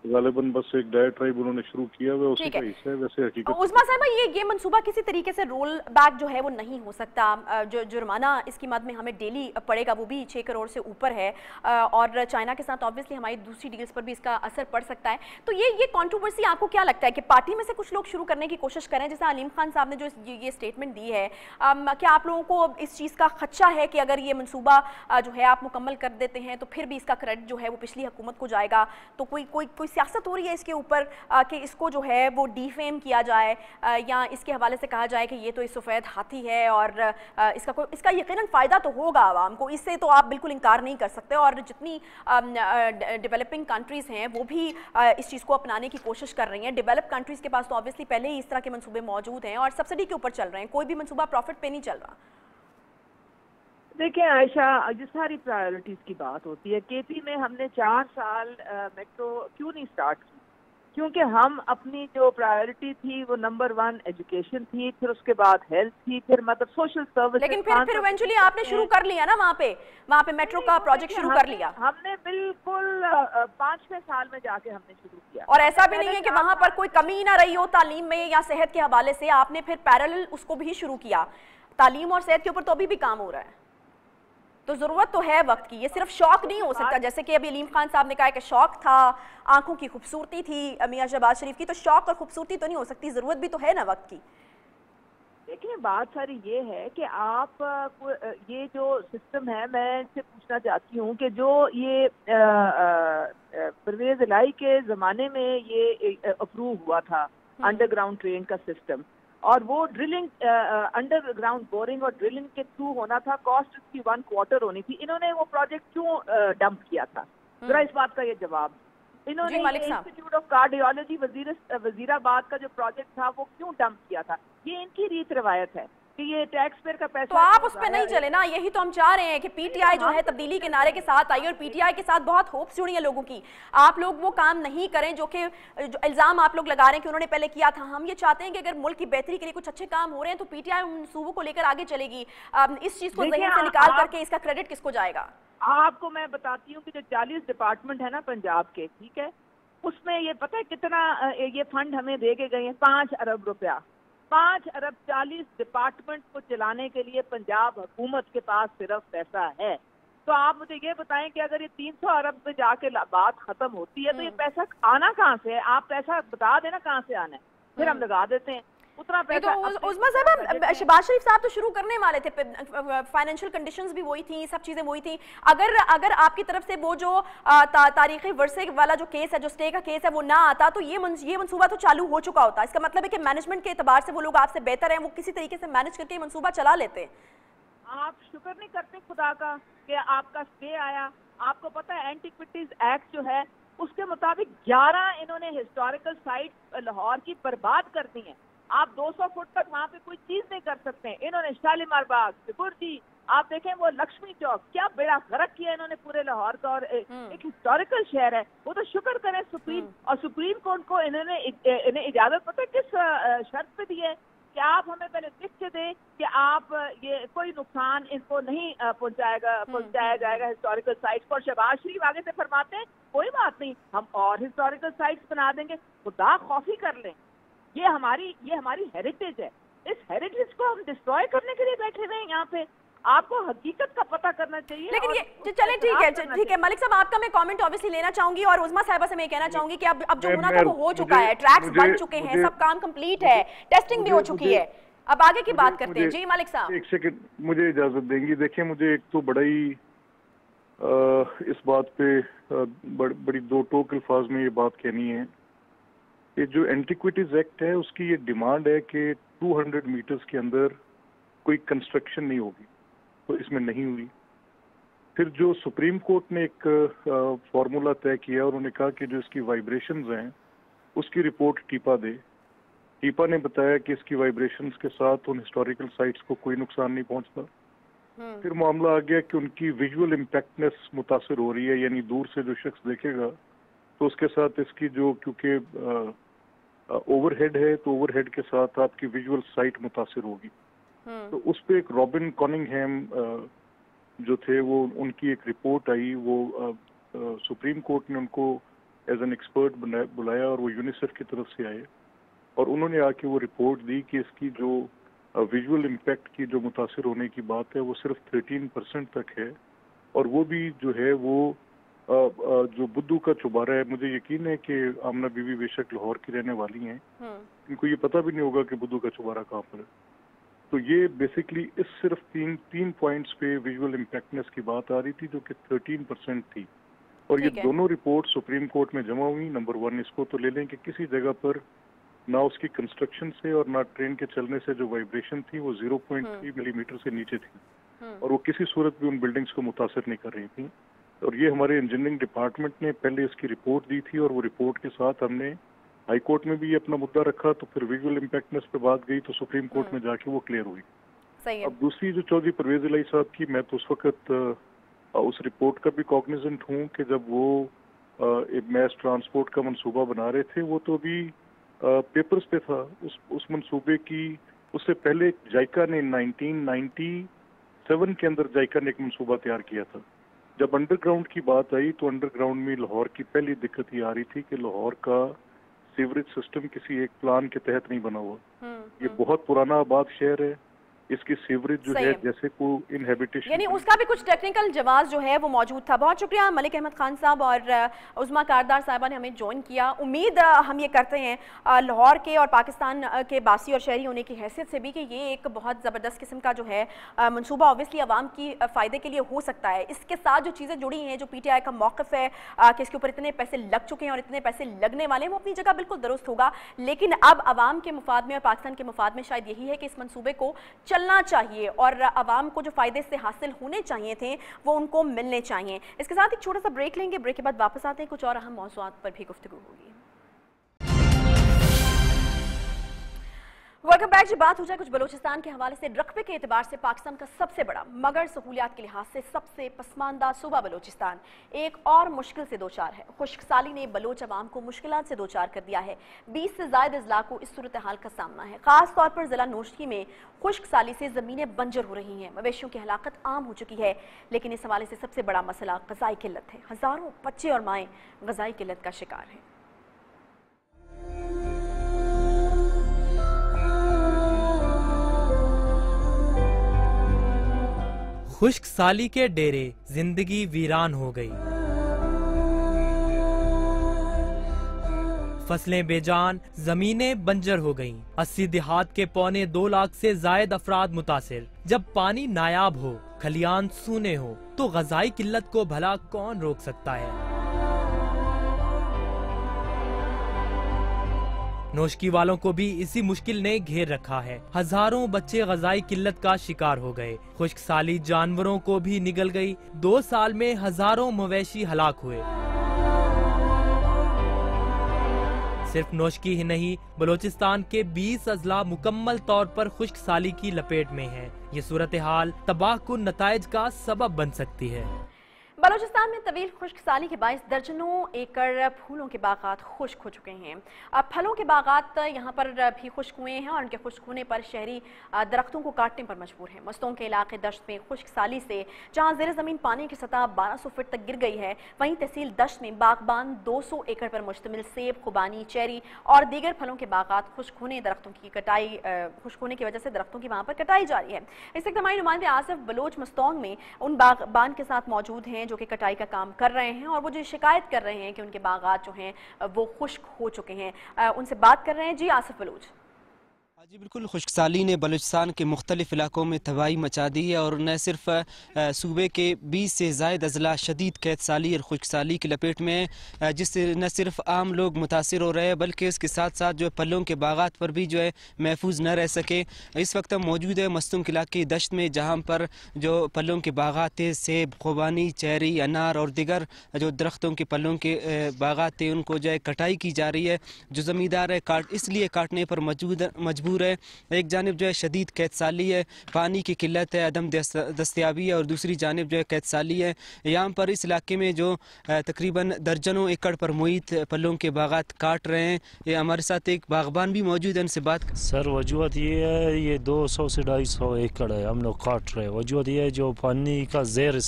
D: गालिबन बस एक डायट्राइब उन्होंने शुरू किया हुआ उसी का हिस्सा है। वैसे हकीकत
A: उस्मा साहिबा ये मंसूबा किसी तरीके से रोल बैक जो है वो नहीं हो सकता। जो जुर्माना इसकी मद में हमें डेली पड़ेगा वो भी 6 करोड़ से ऊपर है, और चाइना के साथ ऑब्वियसली हमारी दूसरी डील्स पर भी इसका असर पड़ सकता है। तो ये कंट्रोवर्सी आपको क्या लगता है कि पार्टी में से कुछ लोग शुरू करने की कोशिश करें, जैसे अलीम खान साहब ने जो ये स्टेटमेंट दी है, क्या आप लोगों को इस चीज़ का खदशा है कि अगर ये मंसूबा जो है आप मुकम्मल कर देते हैं तो फिर भी इसका क्रेडिट जो है वो पिछली हुकूमत को जाएगा? तो कोई सियासत हो रही है इसके ऊपर कि इसको जो है वो डिफेम किया जाए, या इसके हवाले से कहा जाए कि ये तो इस सफ़ेद हाथी है और इसका यकीनन फ़ायदा तो होगा आवाम को, इससे तो आप बिल्कुल इनकार नहीं कर सकते, और जितनी डेवलपिंग कंट्रीज़ हैं वो भी इस चीज़ को अपनाने की कोशिश कर रही हैं। डेवलप कंट्रीज़ के पास तो ऑब्वियसली पहले ही इस तरह के मंसूबे मौजूद हैं और सब्सिडी के ऊपर चल रहे हैं, कोई भी मंसूबा प्रॉफिट पे नहीं चल रहा।
E: देखिए आयशा, जिस सारी प्रायोरिटीज की बात होती है, केपी में हमने 4 साल मेट्रो क्यों नहीं स्टार्ट की? क्योंकि हम अपनी जो प्रायोरिटी थी वो नंबर 1 एजुकेशन थी, फिर उसके बाद हेल्थ थी, फिर मतलब सोशल सर्विस।
A: लेकिन फिर इवेंचुअली आपने शुरू कर लिया ना वहाँ पे मेट्रो का प्रोजेक्ट शुरू कर लिया।
E: हमने बिल्कुल 5वें साल में जाके हमने शुरू किया,
A: और ऐसा भी नहीं है कि वहाँ पर कोई कमी ना रही हो तालीम में या सेहत के हवाले से, आपने फिर पैरेलल उसको भी शुरू किया। तालीम और सेहत के ऊपर तो अभी भी काम हो रहा है, तो ज़रूरत तो है वक्त की। ये सिर्फ शौक नहीं हो सकता, जैसे कि अभी अलीम खान साहब ने कहा कि शौक था, आंखों की खूबसूरती थी मियां शहबाज शरीफ की, तो शौक और खूबसूरती तो नहीं हो सकती, ज़रूरत भी तो है ना वक्त की।
E: देखिए बात सारी ये है कि आप ये जो सिस्टम है, मैं इससे पूछना चाहती हूँ कि जो ये परवेज इलाही के ज़माने में ये अप्रूव हुआ था अंडरग्राउंड ट्रेन का सिस्टम, और वो ड्रिलिंग अंडरग्राउंड बोरिंग और ड्रिलिंग के थ्रू होना था, कॉस्ट उसकी 1/4 होनी थी, इन्होंने वो प्रोजेक्ट क्यों डंप किया था? जरा इस बात का ये जवाब। इन्होंने इंस्टीट्यूट ऑफ कार्डियोलॉजी वजीराबाद का जो प्रोजेक्ट था वो क्यों डंप किया था? ये इनकी रीत रवायत है कि ये टैक्स पेयर का पैसा,
A: तो आप उस पे नहीं चले ना। यही तो हम चाह रहे हैं कि पीटीआई जो है तब्दीली के नारे के साथ आई, और पीटीआई के साथ बहुत होप्स जुड़ी है लोगों की। आप लोग वो काम नहीं करें जो इल्जाम आप लोग लगा रहे हैं कि उन्होंने पहले किया था। हम ये चाहते हैं कि अगर मुल्क की बेहतरी के लिए कुछ अच्छे काम हो रहे हैं तो पीटीआई उन मंसूबों को लेकर आगे चलेगी। इस चीज को ज़हन से निकाल करके इसका क्रेडिट किसको जाएगा?
E: आपको मैं बताती हूँ कि जो 40 डिपार्टमेंट है ना पंजाब के, ठीक है, उसमें ये पता है कितना ये फंड हमें दे के गए हैं? 5 अरब रुपया। 5 अरब 40 डिपार्टमेंट को चलाने के लिए पंजाब हुकूमत के पास सिर्फ पैसा है। तो आप मुझे ये बताएं कि अगर ये 300 अरब में जाके बात खत्म होती है तो ये पैसा आना कहाँ से है? आप पैसा बता देना कहाँ से आना है, फिर हम लगा देते हैं उतना पैसा।
A: तो उस्मा साहब, शहबाज शरीफ साहब तो शुरू करने वाले थे, फाइनेंशियल कंडीशंस भी वही थी, सब चीजें वही थी। अगर आपकी तरफ से वो जो तारीखी वर्षे वाला जो केस है, जो स्टे का केस है, वो ना आता तो ये मंसूबा तो चालू हो चुका होता। इसका मतलब है कि मैनेजमेंट के एतबार से वो लोग आपसे बेहतर हैं, वो किसी तरीके से मैनेज करके मंसूबा चला लेते।
E: आप शुक्र नहीं करते खुदा का कि आपका स्टे आया। आपको पता है एंटीक्विटीज एक्ट जो है उसके मुताबिक 11 इन्होंने हिस्टोरिकल साइट लाहौर की बर्बाद कर दी है। आप 200 फुट तक वहाँ पे कोई चीज नहीं कर सकते। इन्होंने शालीमार बाग, सिकुर्जी, आप देखें वो लक्ष्मी चौक, क्या बेड़ा गर्क किया इन्होंने पूरे लाहौर का, और एक हिस्टोरिकल शहर है वो। तो शुक्र करें सुप्रीम कोर्ट को इन्हें इजाजत पता है किस शर्त पे दी है कि आप हमें पहले लिख के दें कि आप ये कोई नुकसान इनको नहीं पहुंचाया जाएगा हिस्टोरिकल साइट्स पर। शहबाज शरीफ आगे से फरमाते हैं कोई बात नहीं, हम और हिस्टोरिकल साइट्स बना देंगे। खुदा खौफी कर लें, ये हमारी हेरिटेज है। इस हेरिटेज को हम डिस्ट्रॉय करने के लिए बैठे हुए हैं यहाँ पे। आपको हकीकत का पता करना चाहिए।
A: लेकिन ये चलें, ठीक है मलिक साहब, आपका मैं कमेंट ऑब्वियसली लेना चाहूंगी, और उस्मा साहिबा से मैं कहना चाहूंगी कि अब जो होना था वो हो चुका है, ट्रैक्स बन चुके हैं, सब काम कंप्लीट है, टेस्टिंग भी हो चुकी है, अब आगे की बात करते हैं। जी मलिक साहब,
D: एक सेकंड मुझे इजाजत देंगी? देखिए मुझे एक तो बड़ा ही इस बात पे बड़ी दो टोक अल्फाज में ये बात कहनी है। ये जो एंटीक्विटीज एक्ट है उसकी ये डिमांड है कि 200 मीटर्स के अंदर कोई कंस्ट्रक्शन नहीं होगी, तो इसमें नहीं हुई। फिर जो सुप्रीम कोर्ट ने एक फार्मूला तय किया और उन्होंने कहा कि जो इसकी वाइब्रेशंस हैं उसकी रिपोर्ट टीपा दे। टीपा ने बताया कि इसकी वाइब्रेशंस के साथ उन हिस्टोरिकल साइट्स को कोई नुकसान नहीं पहुंचता। फिर मामला आ गया कि उनकी विजुअल इम्पैक्टनेस मुतासर हो रही है, यानी दूर से जो शख्स देखेगा तो उसके साथ इसकी जो, क्योंकि ओवरहेड है तो ओवरहेड के साथ आपकी विजुअल साइट मुतासर होगी। तो उस पे एक रॉबिन कॉनिंगहैम जो थे वो, उनकी एक रिपोर्ट आई, वो सुप्रीम कोर्ट ने उनको ایز این ایکسپرٹ بلایا اور وہ یونیسیف کی طرف سے آئے اور انہوں نے آ کے وہ رپورٹ دی کہ اس کی جو ویژول امپیکٹ کی جو متاثر ہونے کی بات ہے وہ صرف 13% تک ہے، اور وہ بھی جو ہے وہ جو بدو کا چوبارہ ہے. مجھے یقین ہے کہ آمنہ بی بی بے شک لاہور کی رہنے والی ہیں، ان کو یہ پتہ بھی نہیں ہوگا کہ بدو کا چوبارہ کہاں پر ہے. تو یہ بیسکلی اس صرف تین پوائنٹس پہ ویژول امپیکٹنس کی بات آ رہی تھی جو کہ 13% تھی، اور یہ دونوں رپورٹ سپریم کورٹ میں جمع ہوئی. نمبر 1 اس کو تو لے لیں کہ کسی جگہ پر نہ اس کی کنسٹرکشن سے اور نہ ٹرین کے چلنے سے جو وائبریشن تھی وہ 0.3 ملی میٹر سے نیچے تھی، اور وہ کسی صورت بھی ان بلڈنگز کو متاثر نہیں کر رہی تھیں. اور یہ ہمارے انجینئرنگ ڈپارٹمنٹ نے پہلے اس کی رپورٹ دی تھی، اور وہ رپورٹ کے ساتھ ہم نے ہائی کورٹ میں بھی یہ اپنا مدعا رکھا، تو پھر ویژول امپیکٹنس پہ بات گئی تو سپریم کورٹ میں جا کے وہ کلیئر ہوئی. اب دوسری جو چودھری پرویز الہی صاحب کی، میں تو اس وقت اس رپورٹ کا بھی کاگنیزنٹ ہوں کہ جب وہ میس ٹرانسپورٹ کا منصوبہ بنا رہے تھے وہ تو ابھی پیپرز پہ تھا. اس منصوبے کی اس سے پہلے جائکا نے 1997 کے اندر جائکا نے ایک منصوبہ تیار کیا تھا. جب انڈر گراؤنڈ کی بات آئی تو انڈر گراؤنڈ میں لاہور کی پہلی دقت یہ آ رہی تھی کہ لاہور کا سیوریج سسٹم کسی ایک پلان کے تحت نہیں بنا ہوا. یہ بہت پرانا آباد شہر ہے، اس کی سیوریج جو ہے جیسے کو انہیبیٹیشن،
A: یعنی اس کا بھی کچھ ٹیکنیکل جواز جو ہے وہ موجود تھا. بہت شکریہ ملک احمد خان صاحب اور عظمیٰ کاردار صاحبہ نے ہمیں جوائن کیا. امید ہم یہ کرتے ہیں لاہور کے اور پاکستان کے باسی اور شہری ہونے کی حیثیت سے بھی کہ یہ ایک بہت زبردست قسم کا جو ہے منصوبہ اوبیسلی عوام کی فائدے کے لیے ہو سکتا ہے. اس کے ساتھ جو چیزیں جڑی ہیں، جو پی ٹی آئی کا موقف ہے کہ اس کے اوپر اتنے پیسے لگ چکے ہیں اور اتنے پیسے لگنے والے ہیں، وہ اپنی جگہ بالکل درست ہوگا. لیکن اب عوام کے مفاد میں اور پاکستان کے مفاد میں شاید یہی ہے کہ اس منصوبے کو چلنا چاہیے اور عوام کو جو فائدے سے حاصل ہونے چاہیے تھے وہ ان کو ملنے چاہیے. اس کے ساتھ ایک چھوٹا سا بریک لیں گے، بریک کے بعد واپس آتے ہیں، کچھ اور اہم موضوعات پر بھی گفتگو ہوگی. Welcome back. جب بات ہو جائے کچھ بلوچستان کے حوالے سے، رقبے کے اعتبار سے پاکستان کا سب سے بڑا مگر سہولیات کے لحاظ سے سب سے پسماندہ صوبہ بلوچستان ایک اور مشکل سے دوچار ہے. خشک سالی نے بلوچ عوام کو مشکلات سے دوچار کر دیا ہے. 20 سے زائد اضلاع کو اس صورتحال کا سامنا ہے. خاص طور پر ضلع نوشکی میں خشک سالی سے زمینیں بنجر ہو رہی ہیں، مویشیوں کی ہلاکت عام ہو چکی ہے. لیکن اس حوالے سے سب سے بڑا مسئلہ غذائی قلت ہے. ہزاروں بچے اور مائیں غذائی قلت کا شکار ہیں.
C: خشک سالی کے ڈیرے، زندگی ویران ہو گئی، فصلیں بے جان، زمینیں بنجر ہو گئیں. 80 دیہات کے 2.25 لاکھ سے زائد افراد متاثر. جب پانی نایاب ہو، کھلیان سونے ہو تو غذائی قلت کو بھلا کون روک سکتا ہے؟ نوشکی والوں کو بھی اسی مشکل نے گھیر رکھا ہے. ہزاروں بچے غذائی قلت کا شکار ہو گئے. خشک سالی جانوروں کو بھی نگل گئی. 2 سال میں ہزاروں مویشی ہلاک ہوئے. صرف نوشکی ہی نہیں، بلوچستان کے 20 اضلاع مکمل طور پر خشک سالی کی لپیٹ میں ہیں. یہ صورتحال تباہ کن نتائج کا سبب بن سکتی ہے.
A: بلوچستان میں طویل خشک سالی کے باعث درجنوں ایکڑ پھولوں کے باغات خشک ہو چکے ہیں. اب پھلوں کے باغات یہاں پر بھی خشک ہوئے ہیں اور ان کے خشک ہونے پر شہری درختوں کو کاٹنے پر مجبور ہیں. مستونگ کے علاقے دشت میں خشک سالی سے جہاں زیر زمین پانی کی سطح 1200 فٹ تک گر گئی ہے، وہیں تحصیل دشت میں باغبان 200 ایکڑ پر مشتمل سیب، خوبانی، چیری اور دیگر پھلوں کے باغات خشک ہونے خشک ہونے کی وجہ سے درختوں کی وہاں پر کٹائی جاری ہے. اس اجتماعی نمائندے آصف بلوچ مستونگ میں ان باغبان کے ساتھ موجود ہیں جو کہ کٹائی کا کام کر رہے ہیں اور وہ جو شکایت کر رہے ہیں کہ ان کے باغات جو ہیں وہ خشک ہو چکے ہیں. ان سے بات کر رہے ہیں جی آصف بلوچ.
F: جی بالکل، خشک سالی نے بلوچستان کے مختلف علاقوں میں تباہی مچا دی ہے اور نہ صرف صوبے کے 20 سے زائد اضلاع شدید قحط سالی اور خشک سالی کی لپیٹ میں ہیں، جس سے نہ صرف عام لوگ متاثر ہو رہے ہیں بلکہ اس کے ساتھ ساتھ جو ہے پھلوں کے باغات پر بھی جو ہے محفوظ نہ رہ سکے. اس وقت ہم موجود ہے مستونگ علاقے دشت میں، جہاں پر جو پھلوں کے باغات تھے، سیب، خوبانی، چیری، انار اور دیگر جو درختوں کے پھلوں کے باغات تھے، ان کو جو ہے کٹائی کی جا رہی ہے. جو زمیندار ہے اس لیے کاٹنے پر مجبور مجبور ہے. ایک جانب جو ہے شدید قحط سالی ہے, پانی کی قلت ہے, عدم دستیابی ہے, اور دوسری جانب جو ہے قحط سالی ہے. یہاں پر اس علاقے میں جو تقریباً درجنوں ایکڑ پر محیط پھلوں کے باغات کاٹ رہے ہیں. یہ ہمارے ساتھ ایک باغبان بھی موجود ہے, ان سے بات.
G: سر وجوہات یہ ہے, یہ 200 سے 250 ایکڑ ہے ہم لوگ کاٹ رہے ہیں. وجوہات یہ ہے جو پانی کا زیر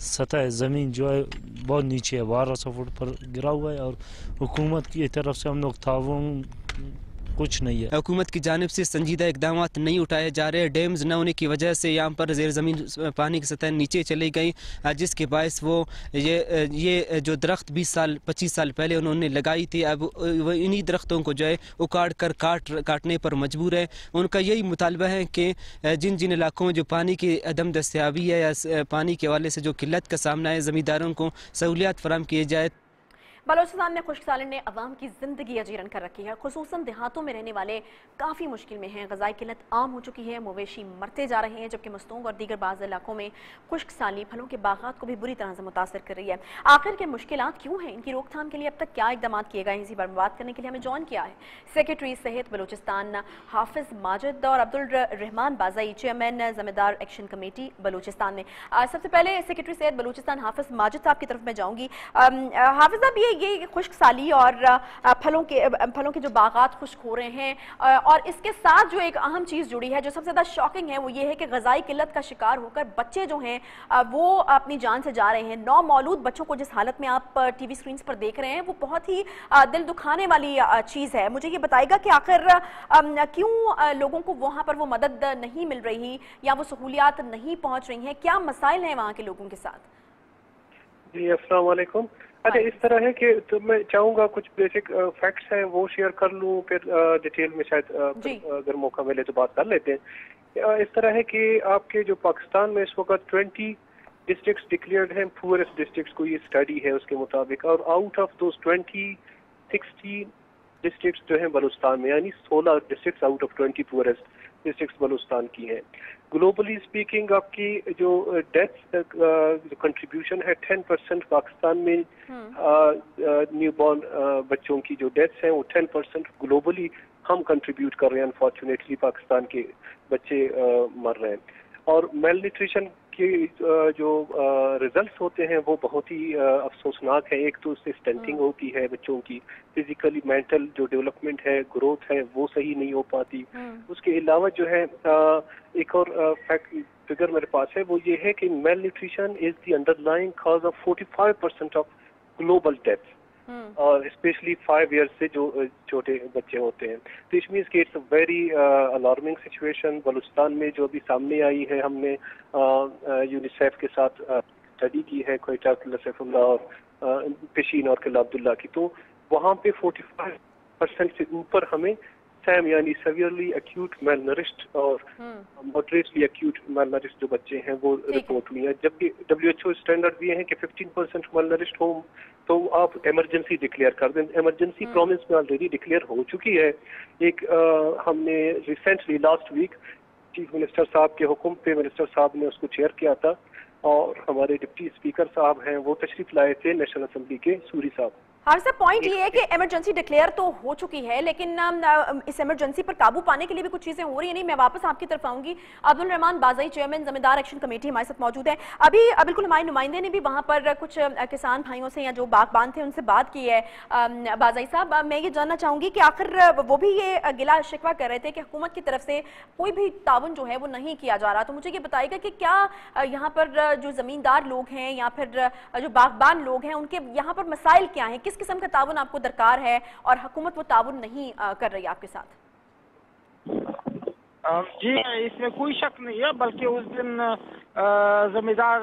G: سطح زمین جو ہے بہت نیچے ہے, 1200 فٹ پر گرا ہوا ہے, اور حکومت کی طرف سے ہم لوگ تعاون کچھ نہیں ہے.
F: حکومت کی جانب سے سنجیدہ اقدامات نہیں اٹھائے جا رہے. ڈیمز نہ ہونے کی وجہ سے یہاں پر زیر زمین پانی کی سطح نیچے چلی گئی, جس کے باعث وہ یہ جو درخت 25 سال پہلے انہوں نے لگائی تھی, اب وہ انہی درختوں کو جو ہے اکاڑ کر کاٹنے پر مجبور ہے. ان کا یہی مطالبہ ہے کہ جن علاقوں میں جو پانی کی عدم دستیابی ہے یا پانی کے حوالے سے جو قلت کا سامنا ہے, زمینداروں کو سہولیات فراہم کیے جائے.
A: بلوچستان میں خشک سالی نے عوام کی زندگی اجیرن کر رکھی ہے. خصوصاً دیہاتوں میں رہنے والے کافی مشکل میں ہیں. غذائی قلت عام ہو چکی ہے, مویشی مرتے جا رہے ہیں, جبکہ مستونگ اور دیگر بعض علاقوں میں خشک سالی پھلوں کے باغات کو بھی بری طرح سے متاثر کر رہی ہے. آخر کے مشکلات کیوں ہیں, ان کی روک تھام کے لیے اب تک کیا اقدامات کیے گئے ہیں, اسی پر بات کرنے کے لیے ہمیں جوائن کیا ہے سیکریٹری صحت بلوچستان حافظ ماجد اور عبدالرحمان بازائی, چیئرمین زمیندار ایکشن کمیٹی بلوچستان میں. سب سے پہلے سیکریٹری صحت بلوچستان حافظ ماجد صاحب کی طرف میں جاؤں گی. حافظ صاحب, یہ خشک سالی اور پھلوں کے جو باغات خشک ہو رہے ہیں, اور اس کے ساتھ جو ایک اہم چیز جڑی ہے جو سب سے زیادہ شاکنگ ہے, وہ یہ ہے کہ غذائی قلت کا شکار ہو کر بچے جو ہیں وہ اپنی جان سے جا رہے ہیں. نو مولود بچوں کو جس حالت میں آپ ٹی وی سکرینز پر دیکھ رہے ہیں, وہ بہت ہی دل دکھانے والی چیز ہے. مجھے یہ بتائے گا کہ آخر کیوں لوگوں کو وہاں پر وہ مدد نہیں مل رہی یا وہ سہولیات نہیں پہنچ رہی ہیں, کیا مسائل ہیں وہاں کے لوگوں کے ساتھ؟
H: جی السلام علیکم. اچھا, اس طرح ہے کہ تو میں چاہوں گا کچھ بیسک فیکٹس ہیں وہ شیئر کر لوں, پھر ڈیٹیل میں شاید اگر موقع ملے تو بات کر لیتے ہیں. اس طرح ہے کہ آپ کے جو پاکستان میں اس وقت 20 ڈسٹرکٹس ڈکلیئرڈ ہیں پورسٹ ڈسٹرکٹس کو, یہ اسٹڈی ہے اس کے مطابق, اور آؤٹ آف دوز 20 16 ڈسٹرکٹس جو ہیں بلوچستان میں, یعنی 16 districts out of 20 poorest districts Balochistan کی ہیں. گلوبلی اسپیکنگ آپ کی جو ڈیتھ کنٹریبیوشن ہے 10% پاکستان میں نیو بورن بچوں کی جو ڈیتھس ہیں وہ 10% گلوبلی ہم کنٹریبیوٹ کر رہے ہیں. انفارچونیٹلی پاکستان کے بچے مر رہے ہیں, اور میل نیوٹریشن کے جو ریزلٹس ہوتے ہیں وہ بہت ہی افسوسناک ہیں. ایک تو اس سے اسٹنٹنگ ہوتی ہے بچوں کی, فزیکلی مینٹل جو ڈیولپمنٹ ہے, گروتھ ہے, وہ صحیح نہیں ہو پاتی. اس کے علاوہ جو ہے ایک اور فگر میرے پاس ہے, وہ یہ ہے کہ malnutrition is the underlying cause of 45% of global death, اور اسپیشلی 5 ایئرس سے جو چھوٹے بچے ہوتے ہیں. تو اس مینس کہ it's a very alarming situation. Balochistan میں جو ابھی سامنے آئی ہے, ہم نے یونیسیف کے ساتھ اسٹڈی کی ہے, کوئٹہ قلعہ سیف اللہ اور پشین اور قلعہ عبداللہ کی, تو وہاں پہ 45% سے اوپر ہمیں سیم یعنی سیویئرلی ایکیوٹ میل نرشڈ اور ماڈریٹلی ایکیوٹ میل نرشڈ جو بچے ہیں وہ رپورٹ ہوئی ہیں. جبکہ WHO اسٹینڈرڈ یہ ہے کہ 15% میل نرشڈ ہوں تو آپ ایمرجنسی ڈکلیئر کر دیں. ایمرجنسی پروونس میں آلریڈی ڈکلیئر ہو چکی ہے. ایک ہم نے recently last week chief minister صاحب کے حکم پہ منسٹر صاحب نے اس کو چیئر کیا تھا, اور ہمارے ڈپٹی اسپیکر صاحب ہیں وہ تشریف لائے تھے نیشنل اسمبلی کے, سوری صاحب.
A: ہاں سر, پوائنٹ یہ ہے کہ ایمرجنسی ڈکلیئر تو ہو چکی ہے, لیکن اس ایمرجنسی پر قابو پانے کے لیے بھی کچھ چیزیں ہو رہی ہیں. نہیں, میں واپس آپ کی طرف آؤں گی. عبدالرحمان بازائی, چیئرمین زمیندار ایکشن کمیٹی ہمارے ساتھ موجود ہیں. ابھی بالکل ہمارے نمائندے نے بھی وہاں پر کچھ کسان بھائیوں سے یا جو باغبان تھے ان سے بات کی ہے. بازائی صاحب, میں یہ جاننا چاہوں گی کہ آخر وہ بھی یہ گلا شکوہ کر رہے تھے کہ حکومت کی طرف سے کوئی بھی تعاون جو ہے وہ نہیں کیا جا رہا. تو مجھے یہ بتائے گا کہ کیا یہاں پر جو زمیندار لوگ ہیں یا پھر جو باغبان لوگ ہیں, ان کے یہاں پر مسائل کیا ہیں, کس قسم کا تعاون آپ کو درکار ہے, اور حکومت وہ تعاون نہیں کر رہی آپ کے ساتھ؟
I: جی, اس میں کوئی شک نہیں ہے, بلکہ اس دن زمیندار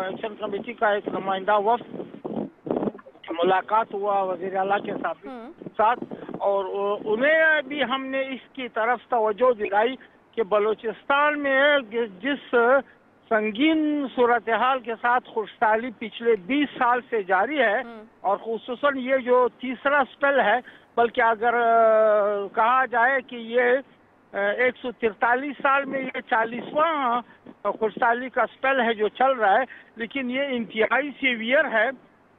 I: ایکشن کمیٹی کا ایک نمائندہ وفد ملاقات ہوا وزیر اعلیٰ کے ساتھ, اور انہیں بھی ہم نے اس کی طرف توجہ دلائی کہ بلوچستان میں جس سنگین صورتحال کے ساتھ خشکسالی پچھلے 20 سال سے جاری ہے, اور خصوصاً یہ جو تیسرا سپیل ہے, بلکہ اگر کہا جائے کہ یہ 143 سال میں یہ 40واں خشکسالی کا سپیل ہے جو چل رہا ہے, لیکن یہ انتہائی سیویئر ہے.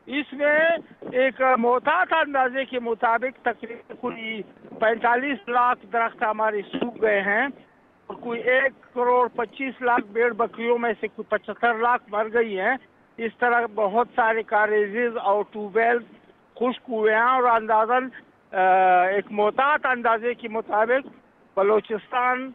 I: इसमें एक मोहतात अंदाजे के मुताबिक तकरीबन कोई 45 लाख दरख्त हमारे सूख गए हैं और कोई 1 करोड़ 25 लाख भेड़ बकरियों में से कोई 75 लाख मर गई हैं। इस तरह बहुत सारे कारेजेस और ट्यूबवेल्स, खुश्क हुए हैं और अंदाजन एक मोहतात अंदाजे के मुताबिक बलोचिस्तान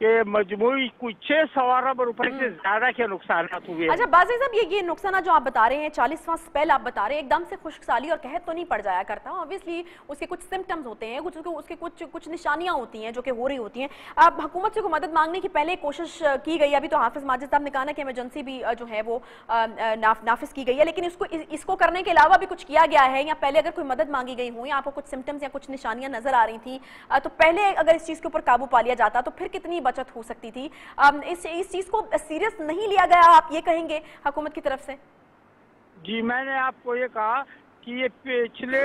I: के मजमूई कुछ 600 अरब रुपए से ज्यादा के नुकसान हुए।
A: अच्छा बाज़ी साहब, ये नुकसान जो आप बता रहे हैं, 40वां स्पेल आप बता रहे हैं, एकदम से खुश्कसाली और कहत तो नहीं पड़ जाया करता। ऑब्वियसली उसके कुछ सिम्टम्स होते हैं, उसके कुछ निशानियां होती हैं जो कि हो रही होती हैं। अब हुकूमत से कोई मदद मांगने की पहले कोशिश की गई, अभी तो हाफिज माजिद साहब ने कहा ना कि इमरजेंसी भी जो है वो नाफिज की गई है, लेकिन इसको करने के अलावा भी कुछ किया गया है या पहले अगर कोई मदद मांगी गई हो या आपको कुछ सिम्टम्स या कुछ निशानियां नजर आ रही थी तो पहले अगर इस चीज के ऊपर काबू पा लिया जाता तो फिर कितनी बचत हो सकती थी? इस चीज को सीरियस नहीं लिया गया, आप ये कहेंगे हुकूमत की तरफ से?
I: जी, मैंने आपको ये कहा कि ये पिछले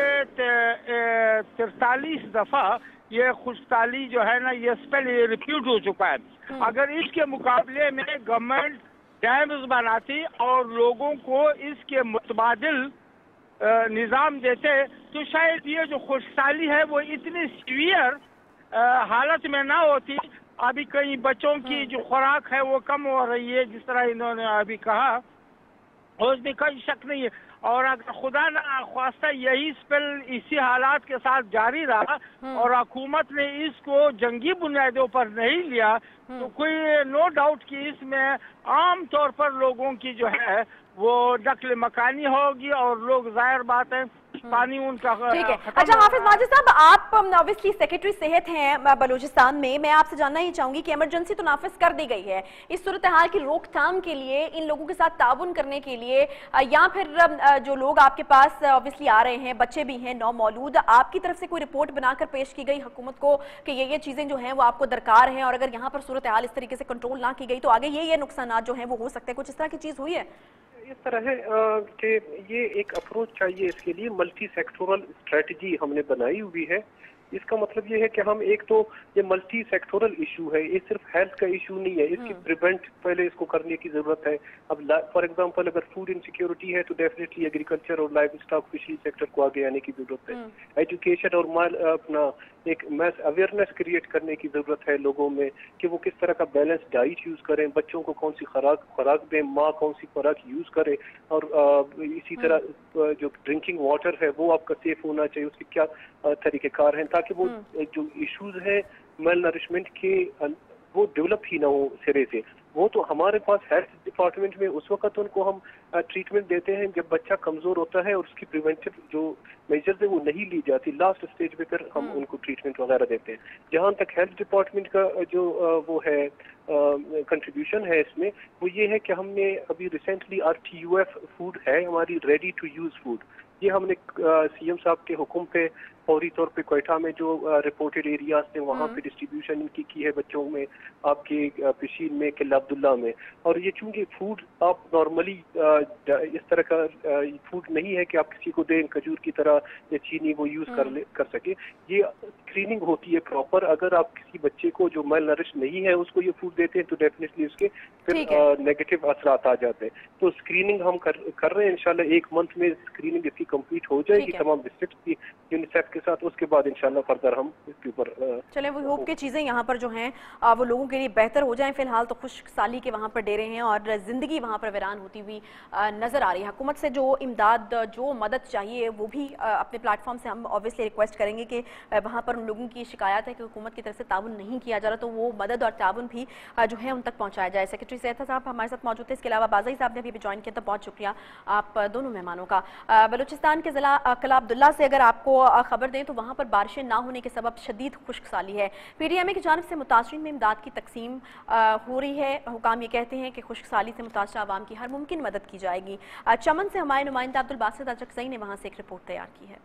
I: 43 दफा ये खुशहाली जो है ना ये स्पेल रिपीट हो चुका है। अगर इसके मुकाबले में गवर्नमेंट डैम्स बनाती और लोगों को इसके मुतबादिल निज़ाम देते तो शायद ये जो खुशहाली है वो इतनी सीवियर हालत में ना होती। अभी कई बच्चों की जो खुराक है वो कम हो रही है, जिस तरह इन्होंने अभी कहा, उसमें कोई शक नहीं है। और अगर खुदा ना ख्वास्ता यही स्पेल इसी हालात के साथ जारी रहा और हुकूमत ने इसको जंगी बुनियादों पर नहीं लिया तो कोई नो डाउट कि इसमें आम तौर पर लोगों की जो है वो नकल मकानी होगी और लोग जाहिर बात है पानी उनका
A: ठीक है। अच्छा हाफिज माजिद साहब, आप ऑब्वियसली सेक्रेटरी सेहत हैं बलूचिस्तान में, मैं आपसे जानना ही चाहूंगी कि इमरजेंसी तो नाफिज कर दी गई है, इस सूरत हाल की रोकथाम के लिए, इन लोगों के साथ ताउन करने के लिए, या फिर जो लोग आपके पास ऑब्वियसली आ रहे हैं, बच्चे भी हैं नौ मौलूद, आपकी तरफ से कोई रिपोर्ट बनाकर पेश की गई हुकूमत को कि ये चीजें जो हैं वो आपको दरकार हैं और अगर यहाँ पर सूरत हाल इस तरीके से कंट्रोल ना की गई तो आगे ये नुकसान जो हैं वो हो सकते हैं? कुछ इस तरह की चीज हुई है?
H: इस तरह है कि ये एक अप्रोच चाहिए, इसके लिए मल्टी सेक्टोरल स्ट्रेटजी हमने बनाई हुई है। इसका मतलब ये है कि हम एक तो ये मल्टी सेक्टोरल इशू है, ये सिर्फ हेल्थ का इशू नहीं है, इसकी प्रिवेंट पहले इसको करने की जरूरत है। अब फॉर एग्जांपल अगर फूड इनसिक्योरिटी है तो डेफिनेटली एग्रीकल्चर और लाइव स्टॉक फिशरी सेक्टर को आगे आने की जरूरत है। एजुकेशन और अपना एक मैस अवेयरनेस क्रिएट करने की जरूरत है लोगों में कि वो किस तरह का बैलेंस डाइट यूज करें, बच्चों को कौन सी खुराक दें, माँ कौन सी खुराक यूज करे, और इसी तरह जो ड्रिंकिंग वाटर है वो आपका सेफ होना चाहिए, उसके क्या तरीकेकार हैं ताकि वो जो इश्यूज है मेल नरिशमेंट के वो डेवलप ही ना हो सिरे से। वो तो हमारे पास हेल्थ डिपार्टमेंट में उस वक्त उनको हम ट्रीटमेंट देते हैं जब बच्चा कमजोर होता है और उसकी प्रिवेंटिव जो मेजर्स है वो नहीं ली जाती, लास्ट स्टेज पे फिर हम उनको ट्रीटमेंट वगैरह देते हैं। जहाँ तक हेल्थ डिपार्टमेंट का जो वो है कंट्रीब्यूशन है इसमें, वो ये है कि हमने अभी रिसेंटली RTUF फूड है हमारी रेडी टू यूज फूड, ये हमने CM साहब के हुक्म पे फौरी तौर पे क्वेटा में जो रिपोर्टेड एरियाज थे वहाँ पे डिस्ट्रीब्यूशन इनकी की है बच्चों में, आपके पिशीन में, किला अब्दुल्ला में। और ये चूंकि फूड आप नॉर्मली इस तरह का फूड नहीं है कि आप किसी को दें खजूर की तरह या चीनी वो यूज कर सके, ये स्क्रीनिंग होती है प्रॉपर। अगर आप किसी बच्चे को जो मेल नरिश नहीं है उसको ये फूड देते हैं तो डेफिनेटली उसके फिर नेगेटिव असरात आ जाते हैं। तो स्क्रीनिंग हम कर रहे हैं, इंशाल्लाह 1 मंथ में स्क्रीनिंग इसकी कंप्लीट हो जाएगी तमाम डिस्ट्रिक्ट की यूनिसेफ के साथ। उसके बाद इंशाल्लाह फर्दर हम इसके ऊपर
A: चले वो होप की चीज़ें यहाँ पर जो हैं वो लोगों के लिए बेहतर हो जाएं। फिलहाल तो खुशसाली के वहाँ पर डेरे हैं और ज़िंदगी वहाँ पर वीरान होती हुई नज़र आ रही है। हुकूमत से जो इमदाद जो मदद चाहिए वो भी अपने प्लेटफॉर्म से हम ऑब्वियसली रिक्वेस्ट करेंगे कि वहाँ पर उन लोगों की शिकायत है कि हुकूमत की तरफ से ताउन नहीं किया जा रहा, तो वो मदद और ताउन भी जो है उन तक पहुँचाया जाए। सेक्रेटरी सेहत साहब हमारे साथ मौजूद थे, इसके अलावा बाज़ई साहब ने भी ज्वाइन किया, तो बहुत शुक्रिया आप दोनों मेहमानों का। बलूचिस्तान के ज़िला किला अब्दुल्ला से अगर आपको खबर दें तो वहाँ पर बारिशें ना होने के सबब शदीद खुश्कसाली है। PDMA की जानिब से मुतासरीन में इमदाद की तकसीम हो रही है। हुकाम ये कहते हैं कि खुश्कसाली से मुतासर आवाम की हर मुमकिन मदद की जाएगी। चमन से हमारे नुमाइंदा अब्दुल बासित अचकज़ई ने वहाँ से एक रिपोर्ट तैयार की है।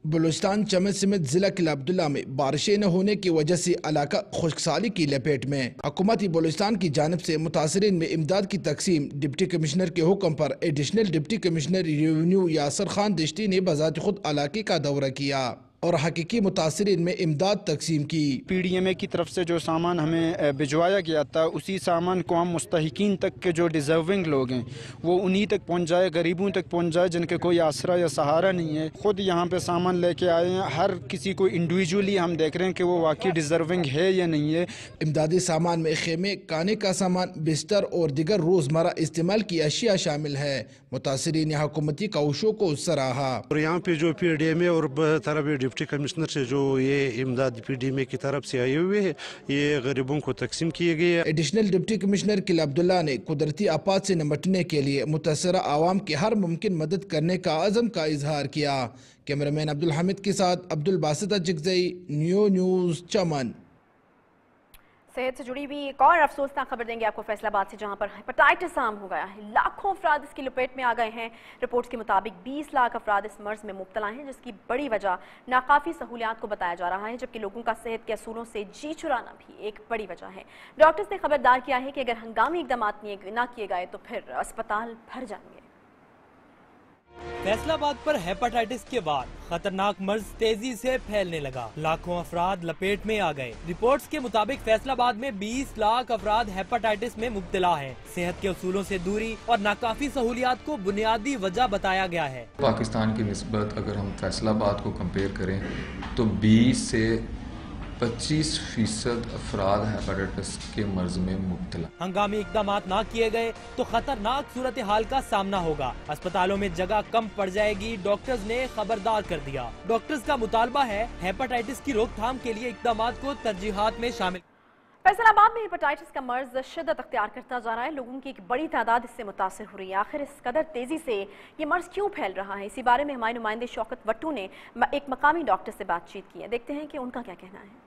J: बलूचिस्तान चमन समेत जिला किला अब्दुल्ला में बारिशें न होने की वजह से इलाका खुश्कसाली की लपेट में। हुकूमत बलूचिस्तान की जानिब से मुतासरीन में इमदाद की तकसीम डिप्टी कमिश्नर के हुक्म पर additional deputy commissioner revenue Yasir Khan दिश्ती ने बजात खुद इलाके का दौरा किया। और हकीकी मुतासिरीन में इमदाद तकसीम की।
K: PDMA की तरफ से जो सामान हमें भिजवाया गया था, उसी सामान को हम मुस्तहिकीन तक के जो डिज़र्विंग लोग हैं वो उन्हीं तक पहुँच जाए, गरीबों तक पहुँच जाए जिनके कोई आसरा या सहारा नहीं है। खुद यहाँ पे सामान लेके आए हैं, हर किसी को इंडिविजुअली हम देख रहे हैं कि वो वाकई डिज़र्विंग है या नहीं है।
J: इमदादी सामान में खेमे, खाने का सामान, बिस्तर और दिगर रोज़मर्रा इस्तेमाल की अशिया शामिल है। मुतासिरीन ने हुकूमती कोशिशों को सराहा।
L: और यहाँ पे जो PDMA और तरफ डिप्टी कमिश्नर से जो ये इमदाद PDMA की तरफ से आए हुए हैं, ये गरीबों को तकसीम किए गए हैं।
J: एडिशनल डिप्टी कमिश्नर किला अब्दुल्ला ने कुदरती आफात से निपटने के लिए मुतासरा आवाम की हर मुमकिन मदद करने का अज़म का इजहार किया। कैमरामैन अब्दुल हामिद के साथ अब्दुल बासित जिगज़ई, न्यूज़ चमन।
A: सेहत से जुड़ी हुई एक और अफसोसनाक खबर देंगे आपको फैसलाबाद से, जहां पर हेपेटाइटिस आम हो गया है। लाखों अफराद इसकी लपेट में आ गए हैं। रिपोर्ट्स के मुताबिक 20 लाख अफराद इस मर्ज में मुब्तला हैं, जिसकी बड़ी वजह नाकाफी सहूलियात को बताया जा रहा है, जबकि लोगों का सेहत के असूलों से जी चुराना भी एक बड़ी वजह है। डॉक्टर्स ने खबरदार किया है कि अगर हंगामी इकदाम ना किए गए तो फिर अस्पताल भर जाएंगे।
C: फैसलाबाद पर हेपेटाइटिस के बाद खतरनाक मर्ज तेजी से फैलने लगा। लाखों अफराद लपेट में आ गए। रिपोर्ट्स के मुताबिक फैसलाबाद में 20 लाख अफराद हेपेटाइटिस में मुब्तला हैं। सेहत के उसूलों से दूरी और नाकाफी सहूलियात को बुनियादी वजह बताया गया है।
M: पाकिस्तान की निस्बत अगर हम फैसलाबाद को कंपेयर करें तो 20 से 25% अफराद हेपेटाइटिस के मर्ज में मुब्तला।
C: हंगामी इकदाम ना किए गए तो खतरनाक सूरत हाल का सामना होगा। अस्पतालों में जगह कम पड़ जाएगी। डॉक्टर्स ने खबरदार कर दिया। डॉक्टर्स का मुतालबा है हेपेटाइटिस की रोकथाम के लिए इकदाम को तरजीहात में शामिल।
A: फैसलाबाद में हेपेटाइटिस का मर्ज शिद्दत अख्तियार करता जा रहा है। लोगों की एक बड़ी तादाद इससे मुतासर हो रही है। आखिर इस कदर तेजी से ये मर्ज क्यों फैल रहा है, इसी बारे में हमारे नुमाइंदे शौकत वट्टू ने एक मकामी डॉक्टर से बातचीत की है। देखते हैं कि उनका क्या कहना है।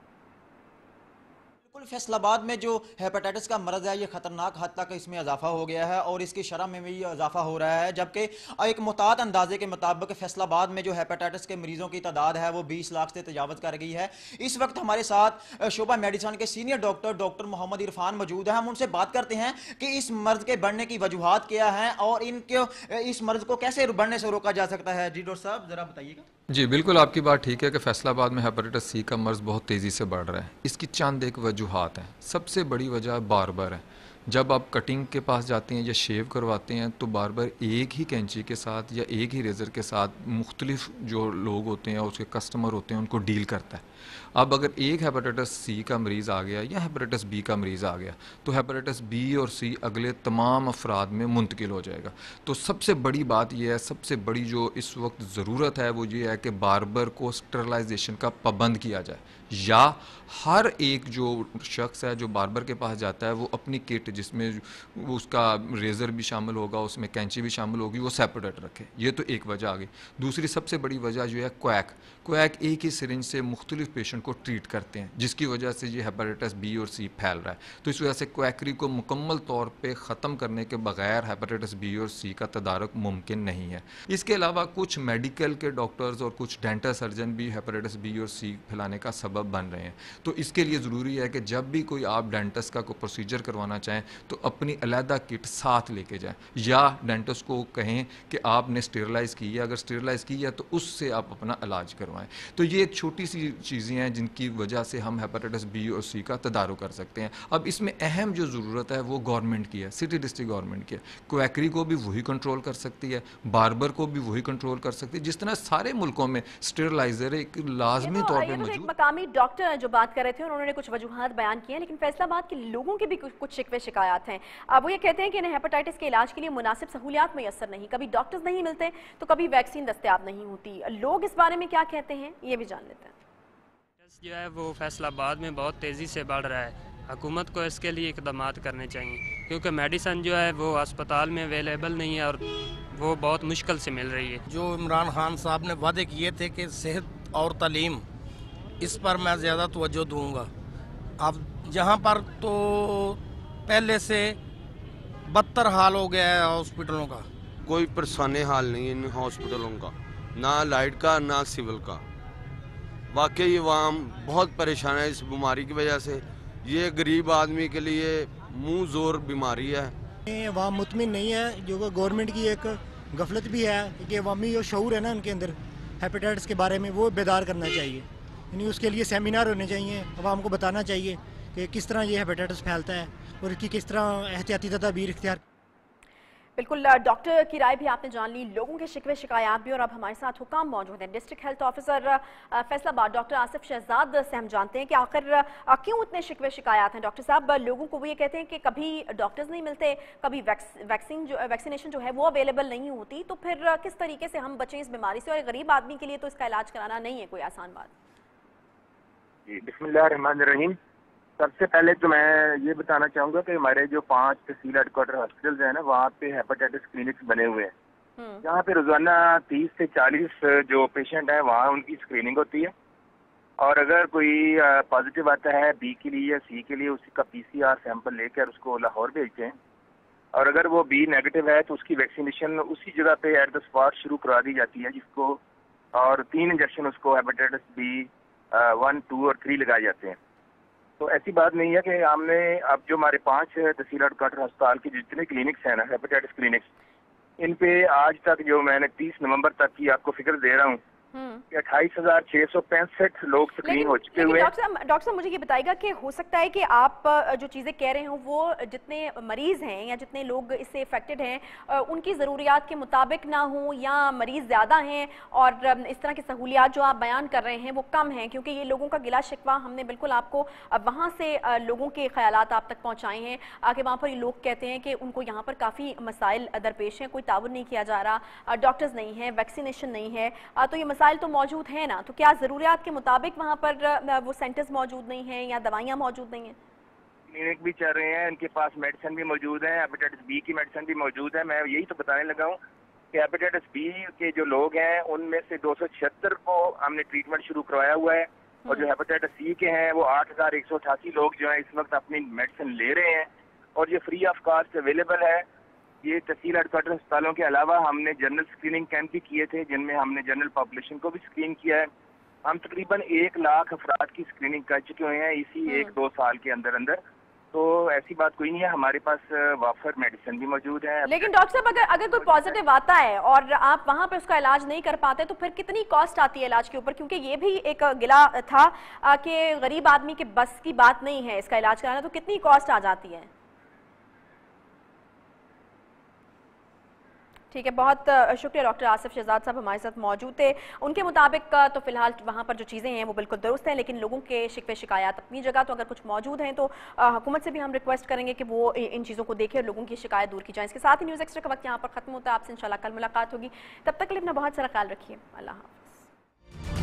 N: बिल्कुल, फैसलाबाद में जो हेपेटाइटिस का मर्ज है ये खतरनाक हद तक इसमें इजाफा हो गया है और इसकी शरह में भी इजाफा हो रहा है, जबकि एक मुताद अंदाजे के मुताबिक फैसलाबाद में जो हेपेटाइटिस के मरीजों की तादाद है वो 20 लाख से तजावज़ कर गई है। इस वक्त हमारे साथ शोबा मेडिसिन के सीनियर डॉक्टर मोहम्मद इरफान मौजूद है। हम उनसे बात करते हैं कि इस मर्ज के बढ़ने की वजूहात क्या हैं और इस मर्ज को कैसे बढ़ने से रोका जा सकता है। जी डॉक्टर साहब, जरा बताइएगा।
M: जी बिल्कुल, आपकी बात ठीक है कि फैसलाबाद में हेपेटाइटिस C का मर्ज बहुत तेज़ी से बढ़ रहा है। इसकी चंद एक वजूहात हैं। सबसे बड़ी वजह बार्बर है। जब आप कटिंग के पास जाते हैं या शेव करवाते हैं तो बार्बर एक ही कैंची के साथ या एक ही रेज़र के साथ मुख्तलिफ जो लोग होते हैं उसके कस्टमर होते हैं उनको डील करता है। अब अगर एक हेपेटाइटिस C का मरीज़ आ गया या हेपेटाइटिस B का मरीज़ आ गया तो हेपेटाइटिस B और C अगले तमाम अफराद में मुंतकिल हो जाएगा। तो सबसे बड़ी बात यह है, सबसे बड़ी जो इस वक्त ज़रूरत है वो ये है कि बार्बर को स्टरलाइजेशन का पाबंद किया जाए, या हर एक जो शख्स है जो बार्बर के पास जाता है वो अपनी किट जिसमें उसका रेज़र भी शामिल होगा, उसमें कैंची भी शामिल होगी, वो सेपरेट रखे। ये तो एक वजह आ गई। दूसरी सबसे बड़ी वजह जो है क्वैक एक ही सिरिंज से मुख्तलिफ पेशेंट को ट्रीट करते हैं, जिसकी वजह से ये हेपेटाइटिस B और C फैल रहा है। तो इस वजह से क्वैकरी को मुकम्मल तौर पे ख़त्म करने के बगैर हेपेटाइटिस B और C का तदारक मुमकिन नहीं है। इसके अलावा कुछ मेडिकल के डॉक्टर्स और कुछ डेंटल सर्जन भी हेपेटाइटिस B और C फैलाने का सबब बन रहे हैं। तो इसके लिए ज़रूरी है कि जब भी कोई आप डेंटिस्ट का कोई प्रोसीजर करवाना चाहें तो अपनी अलहदा किट साथ लेके जाएं, या डेंटिस्ट को कहें कि आपने स्टेरलाइज़ की है, अगर स्टेरलाइज़ की है तो उससे आप अपना इलाज करवाएं। तो ये एक छोटी सी चीज़ें हैं जिनकी वजह से हम हेपेटाइटिस B और C का तदारुक कर सकते हैं। अब इसमें अहम जो ज़रूरत है वो गवर्नमेंट की है, सिटी डिस्ट्रिक्ट गवर्नमेंट की है। क्वैकरी को भी वही कंट्रोल कर सकती है, बार्बर को भी वही कंट्रोल कर सकती है। जिस तरह सारे मुल्कों में स्टेरलाइजर एक लाजमी तौर पर मौजूद।
A: मकामी डॉक्टर जो बात कर रहे थे उन्होंने कुछ वजूहात बयान किए हैं, लेकिन फैसलाबाद के लोगों के भी कुछ शिकवे शिकायत हैं। अब वो ये कहते हैं कि इन्हें हेपेटाइटिस के इलाज के लिए मुनासिब सहूलियात मैसर नहीं, कभी डॉक्टर्स नहीं मिलते तो कभी वैक्सीन दस्तयाब नहीं होती। लोग इस बारे में क्या कहते हैं ये भी जान लेते हैं।
O: जो है वो फैसलाबाद में बहुत तेज़ी से बढ़ रहा है। हुकूमत को इसके लिए इकदाम करने चाहिए, क्योंकि मेडिसिन जो है वो अस्पताल में अवेलेबल नहीं है और वो बहुत मुश्किल से मिल रही है।
P: जो इमरान खान साहब ने वादे किए थे कि सेहत और तालीम, इस पर मैं ज़्यादा तवज्जो दूंगा। अब जहाँ पर तो पहले से बदतर हाल हो गया है हॉस्पिटलों का।
Q: कोई परेशानी हाल नहीं है इन हॉस्पिटलों का, ना लाइट का ना सिविल का। वाकई वहाँ बहुत परेशान है इस बीमारी की वजह से। ये गरीब आदमी के लिए मुंह जोर बीमारी है।
R: वहाँ मुतमिन नहीं है, जो गवर्नमेंट की एक गफलत भी है कि अवामी जो शऊर है ना उनके अंदर हेपेटाइटिस के बारे में वो बेदार करना चाहिए, यानी उसके लिए सेमिनार होने चाहिए, आवाम को बताना चाहिए कि किस तरह ये हेपेटाइटिस फैलता है और इसकी किस तरह एहतियाती तदाबीर इख्तियार।
A: बिल्कुल, डॉक्टर की राय भी आपने जान ली, लोगों के शिकवे शिकायत भी, और अब हमारे साथ हुकाम मौजूद हैं। District health officer Faisalabad doctor Asif Shahzad से हम जानते हैं कि आखिर क्यों इतने शिकवे शिकायत हैं। डॉक्टर साहब, लोगों को वो ये कहते हैं कि कभी डॉक्टर्स नहीं मिलते, कभी वैक्सीनेशन जो है वो अवेलेबल नहीं होती, तो फिर किस तरीके से हम बचें इस बीमारी से? और गरीब आदमी के लिए तो इसका इलाज कराना नहीं है कोई आसान बात।
S: जी, बिस्मिल्लाहिर्रहमानिर्रहीम। सबसे पहले तो मैं ये बताना चाहूँगा कि हमारे जो 5 तहसील हेडक्वार्टर हॉस्पिटल्स हैं ना, वहाँ पे हेपेटाइटिस क्लिनिक्स बने हुए हैं, जहाँ पे रोजाना 30 से 40 जो पेशेंट हैं वहाँ उनकी स्क्रीनिंग होती है। और अगर कोई पॉजिटिव आता है बी के लिए या सी के लिए, उसी का PCR सैंपल लेकर उसको लाहौर भेजते हैं, और अगर वो बी नेगेटिव है तो उसकी वैक्सीनेशन उसी जगह पे एट द स्पॉट शुरू करवा दी जाती है, जिसको और 3 इंजेक्शन उसको हेपेटाइटिस बी 1, 2 और 3 लगाए जाते हैं। तो ऐसी बात नहीं है कि हमने अब जो हमारे 5 तहसील हेडक्वार्टर अस्पताल के जितने क्लिनिक्स हैं ना, हेपेटाइटिस क्लिनिक्स, इन पे आज तक जो मैंने 30 नवंबर तक की आपको फिगर दे रहा हूँ कि 28,665 लोग स्क्रीन हो चुके हुए हैं।
A: डॉक्टर साहब मुझे ये बताइएगा कि हो सकता है कि आप जो चीज़ें कह रहे हो वो जितने मरीज़ हैं या जितने लोग इससे इफेक्टेड हैं उनकी ज़रूरियात के मुताबिक ना हो, या मरीज़ ज़्यादा हैं और इस तरह की सहूलियात जो आप बयान कर रहे हैं वो कम हैं, क्योंकि ये लोगों का गिला शिकवा हमने बिल्कुल आपको वहाँ से लोगों के ख्यालात आप तक पहुँचाए हैं कि वहाँ पर ये लोग कहते हैं कि उनको यहाँ पर काफ़ी मसाइल दरपेश हैं, कोई ताउन नहीं किया जा रहा, डॉक्टर्स नहीं है, वैक्सीनेशन नहीं है, तो ये मसाइल तो मौजूद है ना। तो क्या ज़रूरियात के मुताबिक वहाँ पर वो सेंटर्स मौजूद नहीं हैं या दवाइयाँ मौजूद नहीं हैं?
S: क्लिनिक भी चल रहे हैं, इनके पास मेडिसिन भी मौजूद है, हेपेटाइटिस बी की मेडिसिन भी मौजूद है। मैं यही तो बताने लगा हूँ कि हेपेटाइटिस बी के जो लोग हैं उनमें से 276 को हमने ट्रीटमेंट शुरू करवाया हुआ है, और जो हेपेटाइटिस सी के हैं वो 8,188 लोग जो है इस वक्त अपनी मेडिसिन ले रहे हैं, और ये फ्री ऑफ कॉस्ट अवेलेबल है। ये तहसील हेडक्वार्टर अस्पतालों के अलावा हमने जनरल स्क्रीनिंग कैंप भी किए थे, जिनमें हमने जनरल पॉपुलेशन को भी स्क्रीन किया है। हम तकरीबन 1 लाख अफराद की स्क्रीनिंग कर चुके हुए हैं इसी 1-2 साल के अंदर अंदर। तो ऐसी बात कोई नहीं है, हमारे पास वाफर मेडिसिन भी मौजूद है।
A: लेकिन डॉक्टर साहब अगर कोई पॉजिटिव आता है और आप वहाँ पे उसका इलाज नहीं कर पाते तो फिर कितनी कॉस्ट आती है इलाज के ऊपर? क्योंकि ये भी एक गिला था कि गरीब आदमी के बस की बात नहीं है इसका इलाज कराना, तो कितनी कॉस्ट आ जाती है? ठीक है, बहुत शुक्रिया डॉक्टर आसिफ शहजाद साहब हमारे साथ मौजूद थे। उनके मुताबिक तो फिलहाल वहाँ पर जो चीज़ें हैं वो बिल्कुल दुरुस्त हैं, लेकिन लोगों के शिकवे शिकायत अपनी जगह, तो अगर कुछ मौजूद हैं तो हुकूमत से भी हम रिक्वेस्ट करेंगे कि वो इन चीज़ों को देखें और लोगों की शिकायत दूर की जाए। इसके साथ ही न्यूज़ एक्स्ट्रा का वक्त यहाँ पर खत्म होता है। आपसे इंशाल्लाह कल मुलाकात होगी, तब तक के लिए अपना बहुत सारा ख्याल रखिए। अल्लाह हाफ़िज़।